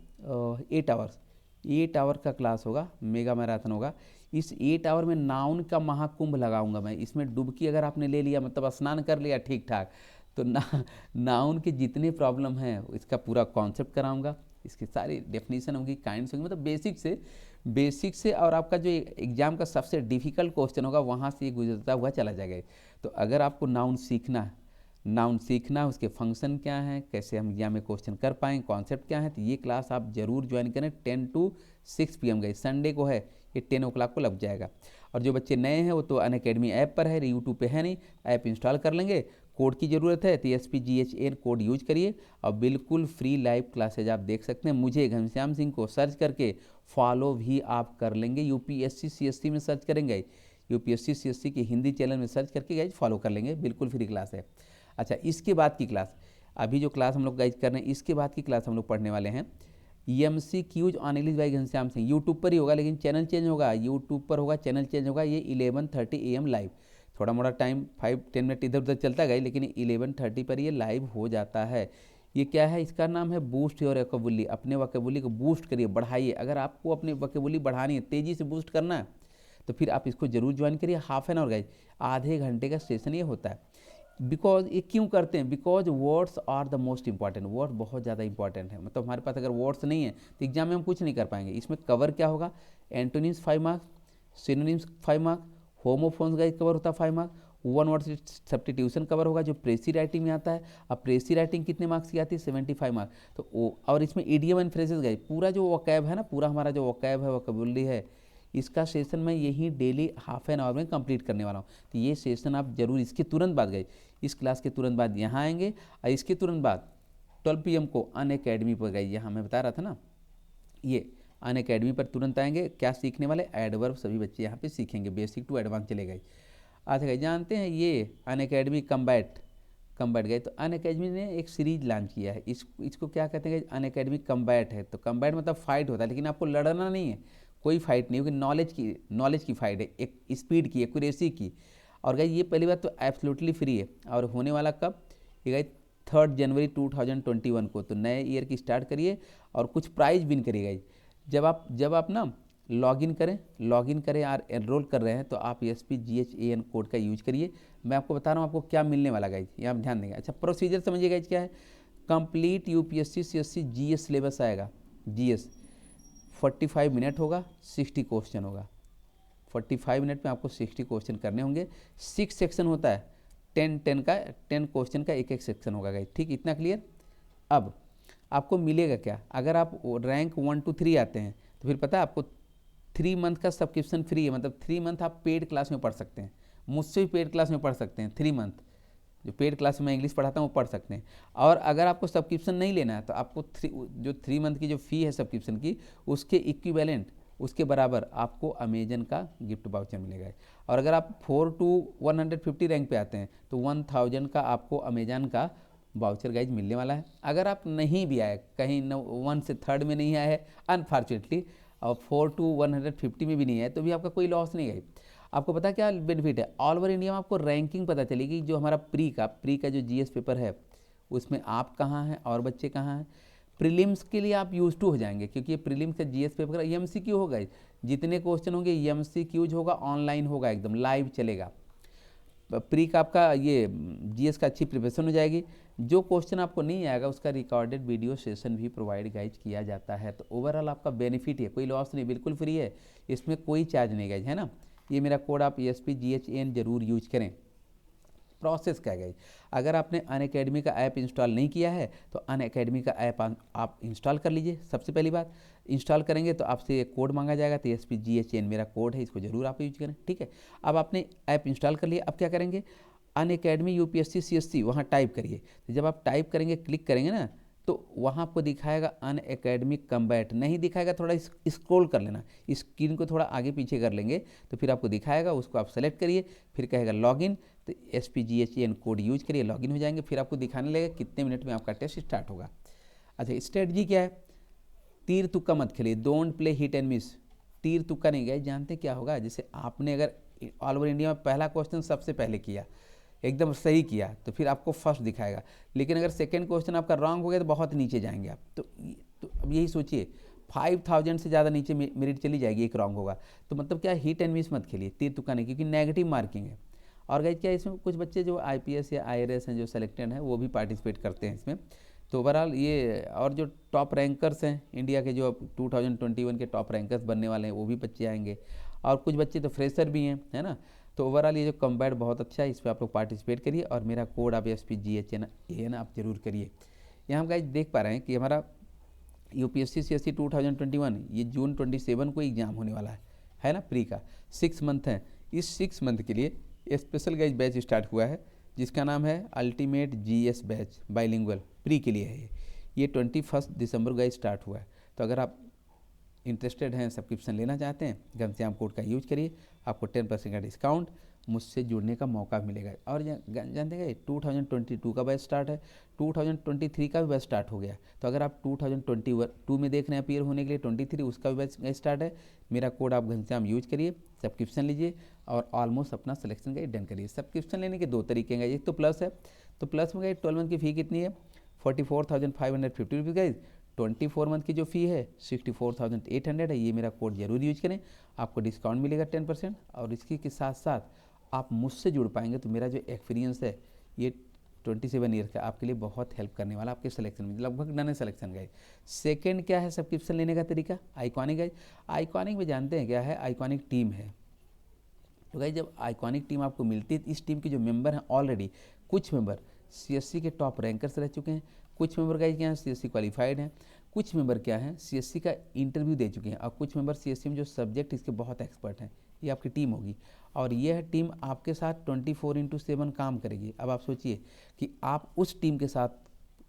8 आवर का क्लास होगा, मेगा मैराथन होगा। इस 8 आवर में नाउन का महाकुंभ लगाऊंगा मैं, इसमें डुबकी अगर आपने ले लिया, मतलब स्नान कर लिया ठीक ठाक, तो नाउन के जितने प्रॉब्लम हैं इसका पूरा कॉन्सेप्ट कराऊंगा, इसकी सारी डेफिनेशन होगी, काइंड्स होंगी, मतलब बेसिक से और आपका जो एग्जाम का सबसे डिफिकल्ट क्वेश्चन होगा वहाँ से ये गुजरता हुआ चला जाएगा। तो अगर आपको नाउन सीखना, उसके फंक्शन क्या हैं, कैसे हम एग्जाम में क्वेश्चन कर पाएँ, कॉन्सेप्ट क्या है, तो ये क्लास आप जरूर ज्वाइन करें 10 to 6 PM गई, संडे को है, ये 10 o'clock को लग जाएगा। और जो बच्चे नए हैं वो तो अनअकैडमी ऐप पर है, यूट्यूब पे है नहीं, ऐप इंस्टॉल कर लेंगे। कोड की ज़रूरत है तो SPGHN कोड यूज करिए और बिल्कुल फ्री लाइव क्लासेज आप देख सकते हैं। मुझे घनश्याम सिंह को सर्च करके फॉलो भी आप कर लेंगे। UPSC CSC में सर्च करेंगे, UPSC CSC के हिंदी चैनल में सर्च करके गाइज फॉलो कर लेंगे, बिल्कुल फ्री क्लास है। अच्छा, इसके बाद की क्लास, अभी जो क्लास हम लोग गाइज कर रहे हैं, इसके बाद की क्लास हम लोग पढ़ने वाले हैं MCQs on English by Ghanshyam Singh. YouTube पर ही होगा, लेकिन चैनल चेंज होगा, यूट्यूब पर होगा, चैनल चेंज होगा। ये 11:30 AM लाइव, थोड़ा मोड़ा टाइम 5-10 मिनट इधर उधर चलता गया, लेकिन 11:30 पर ये लाइव हो जाता है। ये क्या है, इसका नाम है बूस्ट योर वोकेबुलरी। अपने वोकेबुलरी को बूस्ट करिए, बढ़ाइए। अगर आपको अपनी वोकेबुलरी बढ़ानी है, तेज़ी से बूस्ट करना है, तो फिर आप इसको जरूर ज्वाइन करिए। हाफ एन आवर गाइज, आधे घंटे का सेशन ये होता है। बिकॉज ये क्यों करते हैं, because words are the most important. Word बहुत ज़्यादा इंपॉर्टेंट है, मतलब हमारे पास अगर वर्ड्स नहीं है तो एग्जाम में हम कुछ नहीं कर पाएंगे। इसमें कवर क्या होगा, antonyms 5 marks, synonyms 5 marks, homophones का कवर होता है 5 marks, one word substitution cover होगा जो प्रेसी राइटिंग में आता है। अब प्रेसी राइटिंग कितने मार्क्स की आती है, 75 मार्क्स। तो वो, और इसमें इडियम एंड फ्रेजेस गए, पूरा जो वोकैब है ना, पूरा हमारा जो वोकैब है, वोकैबुलरी है, इसका सेशन मैं यही डेली हाफ एन आवर में कंप्लीट करने वाला हूँ। तो ये सेशन आप जरूर, इसके तुरंत बाद गए, इस क्लास के तुरंत बाद यहाँ आएंगे, और इसके तुरंत बाद 12 PM को अनअकैडमी पर गए, यहाँ मैं बता रहा था ना, ये अनअकैडमी पर तुरंत आएंगे। क्या सीखने वाले, एडवर्ब सभी बच्चे यहाँ पे सीखेंगे, बेसिक टू एडवांस चले गए। अच्छा गए, जानते हैं ये अनअकैडमी कम्बैट गए, तो अनअकैडमी ने एक सीरीज लॉन्च किया है, इसको क्या कहते हैं, अनअकैडमी कम्बैट है। तो कम्बैट मतलब फाइट होता है, लेकिन आपको लड़ना नहीं है, कोई फाइट नहीं होगी, नॉलेज की फाइट है, एक स्पीड की, एक्यूरेसी की। और गई ये पहली बात तो एब्सोल्युटली फ्री है, और होने वाला कब, ये गई 3 जनवरी 2021 को। तो नए ईयर की स्टार्ट करिए और कुछ प्राइज विन करिएगा। जब आप ना लॉगिन करें और एनरोल कर रहे हैं, तो आप SPGHAN कोड का यूज करिए। मैं आपको बता रहा हूँ आपको क्या मिलने वाला गाइज, ये आप ध्यान देंगे। अच्छा, प्रोसीजर समझिए गाइज क्या है। Complete UPSC CSC GS syllabus आएगा, GS 45 मिनट होगा, 60 क्वेश्चन होगा। 45 मिनट में आपको 60 क्वेश्चन करने होंगे। 6 सेक्शन होता है, 10 क्वेश्चन का एक सेक्शन होगा गाइज, ठीक, इतना क्लियर। अब आपको मिलेगा क्या, अगर आप रैंक 1 to 3 आते हैं तो फिर पता है आपको 3 मंथ का सब्सक्रिप्शन फ्री है, मतलब 3 मंथ आप पेड क्लास में पढ़ सकते हैं, मुझसे भी पेड क्लास में पढ़ सकते हैं। 3 मंथ जो पेड क्लास में इंग्लिश पढ़ाता हूँ वो पढ़ सकते हैं। और अगर आपको सब्सक्रिप्शन नहीं लेना है तो आपको 3 मंथ की जो फ़ी है सब्सक्रिप्शन की, उसके इक्विवेलेंट, उसके बराबर आपको अमेजन का गिफ्ट वाउचर मिलेगा। और अगर आप 4 to 150 रैंक पे आते हैं तो 1000 का आपको अमेजन का वाउचर गाइज मिलने वाला है। अगर आप नहीं भी आए, कहीं 1 से 3rd में नहीं आए हैं अनफॉर्चुनेटली, और 4 to 150 में भी नहीं आए, तो भी आपका कोई लॉस नहीं है। आपको पता क्या बेनिफिट है, ऑल ओवर इंडिया में आपको रैंकिंग पता चलेगी। जो हमारा प्री का जो GS पेपर है, उसमें आप कहाँ हैं और बच्चे कहाँ हैं। प्रीलिम्स के लिए आप यूज टू हो जाएंगे, क्योंकि ये प्रीलिम्स का GS पेपर का MCQ होगा, जितने क्वेश्चन होंगे MCQs होगा, ऑनलाइन होगा, एकदम लाइव चलेगा। प्री का आपका ये GS का अच्छी प्रिपरेशन हो जाएगी। जो क्वेश्चन आपको नहीं आएगा उसका रिकॉर्डेड वीडियो सेशन भी प्रोवाइड गाइज किया जाता है। तो ओवरऑल आपका बेनिफिट है, कोई लॉस नहीं, बिल्कुल फ्री है, इसमें कोई चार्ज नहीं गाइज, है ना। ये मेरा कोड आप SPGHAN जरूर यूज करें। प्रोसेस क्या है, अगर आपने अनअकैडमी का ऐप इंस्टॉल नहीं किया है तो अनअकैडमी का ऐप आप इंस्टॉल कर लीजिए। सबसे पहली बात, इंस्टॉल करेंगे तो आपसे एक कोड मांगा जाएगा, तो SPGHAN मेरा कोड है, इसको जरूर आप यूज करें, ठीक है। अब आपने ऐप इंस्टॉल कर लिया, अब क्या करेंगे, अनअकैडमी UPSC CSC वहाँ टाइप करिए। तो जब आप टाइप करेंगे, क्लिक करेंगे ना, तो वहाँ आपको दिखाएगा अनअकैडमी कम्बैट, नहीं दिखाएगा, थोड़ा स्क्रॉल कर लेना, स्क्रीन को थोड़ा आगे पीछे कर लेंगे तो फिर आपको दिखाएगा, उसको आप सेलेक्ट करिए, फिर कहेगा लॉगिन, तो SPGHAN कोड यूज करिए, लॉगिन हो जाएंगे, फिर आपको दिखाने लगेगा कितने मिनट में आपका टेस्ट स्टार्ट होगा। अच्छा, स्ट्रेटजी क्या है, तीर तुक्का मत खेलिए, don't play hit and miss. तीर तुक्का नहीं गए, जानते क्या होगा, जैसे आपने अगर ऑल ओवर इंडिया में पहला क्वेश्चन सबसे पहले किया, एकदम सही किया, तो फिर आपको फर्स्ट दिखाएगा, लेकिन अगर सेकंड क्वेश्चन आपका रॉन्ग हो गया तो बहुत नीचे जाएंगे आप। तो अब यही सोचिए, 5000 से ज़्यादा नीचे मेरिट चली जाएगी, एक रॉन्ग होगा। तो मतलब क्या, हिट एंड मिस मत खेलिए, तीर तुक्का नहीं, क्योंकि नेगेटिव मार्किंग है। और गाइस क्या, इसमें कुछ बच्चे जो IPS या IRS हैं जो सेलेक्टेड हैं, वो भी पार्टिसिपेट करते हैं इसमें। तो ओवरऑल ये और जो टॉप रैंकर्स हैं इंडिया के, जो अब 2021 के टॉप रैंकर्स बनने वाले हैं, वो भी बच्चे आएंगे, और कुछ बच्चे तो फ्रेशर भी हैं, है ना। तो ओवरऑल ये जो कम्बैट बहुत अच्छा है, इस पर आप लोग पार्टिसिपेट करिए, और मेरा कोड आप SPGHN आप जरूर करिए। यहाँ हम गाइस देख पा रहे हैं कि हमारा UPSC CSC 2021 ये जून 27 को एग्जाम होने वाला है ना, प्री का 6 मंथ है। इस 6 मंथ के लिए स्पेशल गाइस बैच स्टार्ट हुआ है, जिसका नाम है ultimate GS batch bilingual, pre के लिए है ये 21 दिसंबर गाइस स्टार्ट हुआ है। तो अगर आप इंटरेस्टेड हैं, सब्सक्रिप्शन लेना चाहते हैं, घनश्याम कोड का यूज करिए, आपको 10% का डिस्काउंट मुझसे जुड़ने का मौका मिलेगा। और जानते हैं 2022 का बैच स्टार्ट है, 2023 का भी बैच स्टार्ट हो गया। तो अगर आप 2022 में देख रहे हैं अपीयर होने के लिए, 23 उसका भी बैच स्टार्ट है। मेरा कोड आप घनश्याम यूज करिए, सब्सक्रिप्शन लीजिए, और ऑलमोस्ट अपना सिलेक्शन का डन करिए। सब्सक्रिप्शन लेने के 2 तरीके हैं, एक तो प्लस है, तो प्लस में 12 मंथ की फ़ी कितनी है 44,550 रुपीज़ गाइज। 24 मंथ की जो फ़ी है 64,800 है। ये मेरा कोड जरूर यूज करें, आपको डिस्काउंट मिलेगा 10%, और इसके के साथ साथ आप मुझसे जुड़ पाएंगे। तो मेरा जो एक्सपीरियंस है ये 27 ईयर का आपके लिए बहुत हेल्प करने वाला, आपके सिलेक्शन में लगभग डन है सिलेक्शन गाइज। सेकेंड क्या है सब्सक्रिप्शन लेने का तरीका, आइकॉनिक गाइज। आइकॉनिक में जानते हैं क्या है, आइकॉनिक टीम है। तो गाइज जब आइकॉनिक टीम आपको मिलती है, इस टीम के जो मेंबर हैं ऑलरेडी, कुछ मेंबर CSC के टॉप रैंकर्स रह चुके हैं, कुछ मेंबर गाइज क्या हैं CSC क्वालिफाइड हैं, कुछ मेंबर क्या हैं CSC का इंटरव्यू दे चुके हैं, और कुछ मेंबर CSC में जो सब्जेक्ट इसके बहुत एक्सपर्ट हैं। ये आपकी टीम होगी, और यह टीम आपके साथ 24/7 काम करेगी। अब आप सोचिए कि आप उस टीम के साथ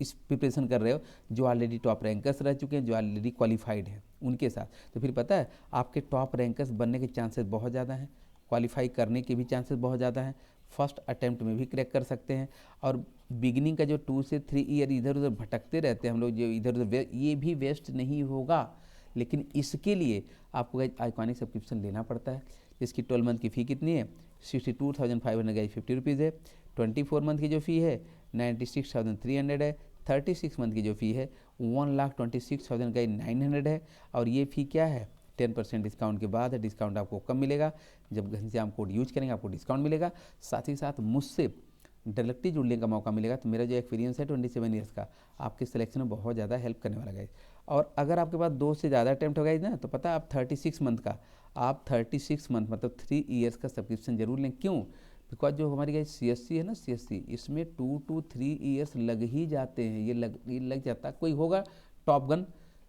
इस प्रिपरेशन कर रहे हो जो ऑलरेडी टॉप रैंकर्स रह चुके हैं, जो ऑलरेडी क्वालिफाइड हैं, उनके साथ। तो फिर पता है आपके टॉप रैंकर्स बनने के चांसेस बहुत ज़्यादा हैं, क्वालिफाई करने के भी चांसेस बहुत ज़्यादा हैं, फर्स्ट अटैम्प्ट में भी क्रैक कर सकते हैं। और बिगिनिंग का जो 2 से 3 ईयर इधर उधर भटकते रहते हैं हम लोग, जो इधर उधर, ये भी वेस्ट नहीं होगा। लेकिन इसके लिए आपको गाइज आइकॉनिक सब्सक्रिप्शन लेना पड़ता है, जिसकी 12 मंथ की फ़ी कितनी है 62,550 रुपीज़ है। 24 मंथ की जो फ़ी है 96,300 है। 36 मंथ की जो फ़ी है 1,26,900 है। और ये फ़ी क्या है 10% डिस्काउंट के बाद है। डिस्काउंट आपको कब मिलेगा, जब घनश्याम कोड यूज करेंगे आपको डिस्काउंट मिलेगा, साथ ही साथ मुझसे डायरेक्टली जुड़ने का मौका मिलेगा। तो मेरा जो एक्सपीरियंस है 27 ईयर्स का, आपके सिलेक्शन में बहुत ज़्यादा हेल्प करने वाला गाइज। और अगर आपके पास 2 से ज़्यादा अटैम्प्ट हो गाइज ना, तो पता है आप 36 मंथ का, आप 36 मंथ मतलब 3 ईयर्स का सब्सक्रिप्शन जरूर लें। क्यों, बिकॉज जो हमारी गाइज CSC है ना, CSC इसमें 2 to 3 ईयर्स लग ही जाते हैं। ये लग जाता है, कोई होगा टॉप गन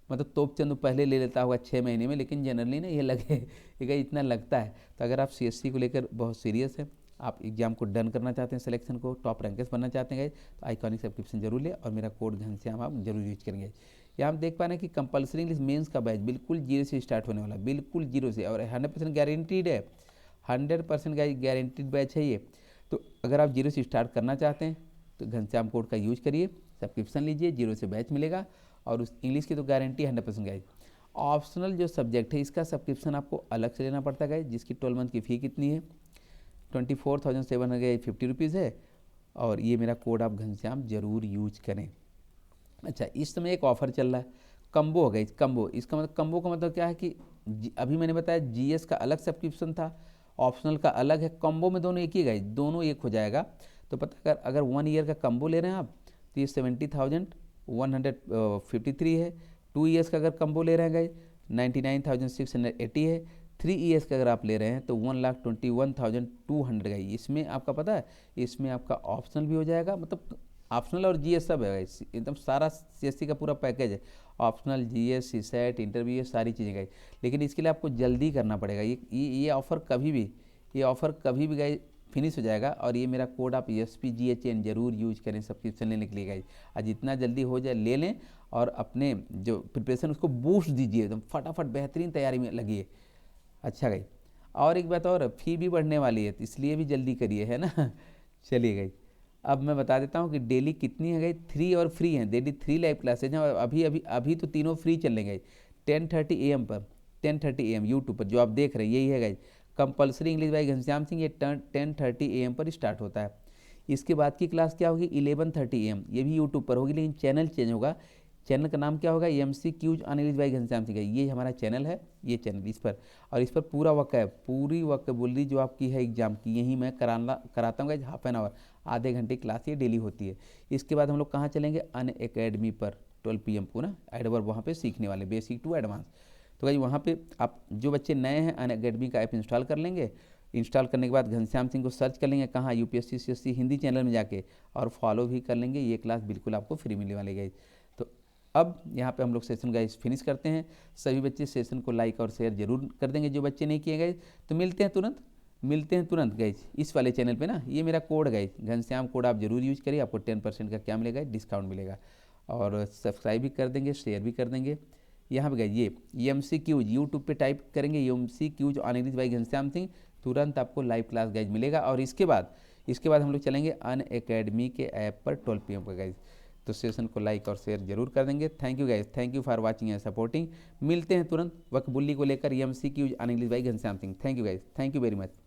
मतलब तोप चंद पहले ले लेता होगा 6 महीने में, लेकिन जनरली ना ये लगे इतना लगता है। तो अगर आप CSC को लेकर बहुत सीरियस है, आप एग्जाम को डन करना चाहते हैं, सिलेक्शन को टॉप रैंकर्स बनना चाहते हैं, तो आइकॉनिक सब्सक्रिप्शन जरूर ले, और मेरा कोड घनश्याम आप जरूर यूज करेंगे। यहाँ हम देख पा रहे हैं कि कंपल्सरी इंग्लिश मेंस का बैच बिल्कुल 0 से स्टार्ट होने वाला, बिल्कुल 0 से, और 100% गारंटीड है, 100% गारंटीड बैच है ये। तो अगर आप 0 से स्टार्ट करना चाहते हैं तो घनश्याम कोड का यूज करिए, सब्सक्रिप्शन लीजिए, 0 से बैच मिलेगा। और उस इंग्लिश की तो गारंटी 100% गाइज। ऑप्शनल जो सब्जेक्ट है इसका सब्सक्रिप्शन आपको अलग से लेना पड़ता है गाइज, जिसकी 12 मंथ की फ़ी कितनी है 24,750 रुपीज़ है। और ये मेरा कोड आप घनश्याम जरूर यूज करें। अच्छा, इस समय एक ऑफर चल रहा है, कम्बो हो गई, कम्बो। इसका मतलब कम्बो का मतलब क्या है कि अभी मैंने बताया GS का अलग सब्सक्रिप्शन था, ऑप्शनल का अलग है, कम्बो में दोनों एक ही गए, दोनों एक हो जाएगा। तो पता अगर 1 ईयर का कम्बो ले रहे हैं आप तो ये 70,153 है। 2 ईयर्स का अगर कम्बो ले रहे हैं गाइज 99,680 है। 3 ईयर्स का अगर आप ले रहे हैं तो 1,21,200 का। इसमें आपका पता है, इसमें आपका ऑप्शनल भी हो जाएगा, मतलब ऑप्शनल और GS सब है एकदम, सारा CSC का पूरा पैकेज है, ऑप्शनल GS CSAT इंटरव्यू, ये सारी चीज़ें गई। लेकिन इसके लिए आपको जल्दी करना पड़ेगा, ये ऑफ़र कभी भी गई फिनिश हो जाएगा। और ये मेरा कोड आप SPGHN जरूर यूज करें सब्सक्रिप्शन लेने के लिए गाइज। आज जितना जल्दी हो जाए ले लें, और अपने जो प्रिपरेशन उसको बूस्ट दीजिए, एकदम फटाफट बेहतरीन तैयारी में लगिए। अच्छा गाइज, और एक बात और, फ़ी भी बढ़ने वाली है, तो इसलिए भी जल्दी करिए, है ना। चलिए गाइज, अब मैं बता देता हूँ कि डेली कितनी है गई, 3 और फ्री हैं, डेली 3 लाइव क्लासेज हैं। और अभी तो तीनों फ्री चलेंगे 10:30 AM पर, 10:30 AM यूट्यूब पर जो आप देख रहे हैं, यही है guys compulsory English by Ghanshyam Singh. ये 10:30 AM पर स्टार्ट होता है। इसके बाद की क्लास क्या होगी 11:30 AM, ये भी यूट्यूब पर होगी, लेकिन चैनल चेंज होगा। चैनल का नाम क्या होगा MCQs on English by Ghanshyam Singh, ये हमारा चैनल है, ये चैनल इस पर। और इस पर पूरी वोकैबुलरी जो आपकी है एग्जाम की, यही मैं कराता हूँ गाइज, हाफ एन आवर आधे घंटे क्लास ये डेली होती है। इसके बाद हम लोग कहाँ चलेंगे, अनअकैडमी पर 12 PM को ना एडवर्ब वहाँ पे सीखने वाले, बेसिक टू एडवांस। तो गाइज वहाँ पे आप जो बच्चे नए हैं अनअकैडमी का ऐप इंस्टॉल कर लेंगे। इंस्टॉल करने के बाद घनश्याम सिंह को सर्च कर लेंगे कहाँ, UPSC CSC हिंदी चैनल में जाके, और फॉलो भी कर लेंगे। ये क्लास बिल्कुल आपको फ्री मिलने वाली गाइज। तो अब यहाँ पे हम लोग सेशन गाइज फिनिश करते हैं। सभी बच्चे सेशन को लाइक और शेयर जरूर कर देंगे जो बच्चे नहीं किए गाइज। तो मिलते हैं तुरंत गाइज इस वाले चैनल पे ना। ये मेरा कोड गाइज घनश्याम कोड आप जरूर यूज करिए, आपको 10% का क्या मिलेगा, डिस्काउंट मिलेगा। और सब्सक्राइब भी कर देंगे, शेयर भी कर देंगे। यहाँ पे गाइज ये MCQ यूट्यूब पे टाइप करेंगे MCQ on English by Ghanshyam Singh, तुरंत आपको लाइव क्लास गाइज मिलेगा। और इसके बाद हम लोग चलेंगे अनअकैडमी के ऐप पर 12 PM का गाइज। तो सेशन को लाइक और शेयर जरूर कर देंगे। Thank you guys, thank you for watching and supporting. मिलते हैं तुरंत वकबुल्ली को लेकर MCQ on English by Ghanshyam Singh. Thank you guys, thank you very much.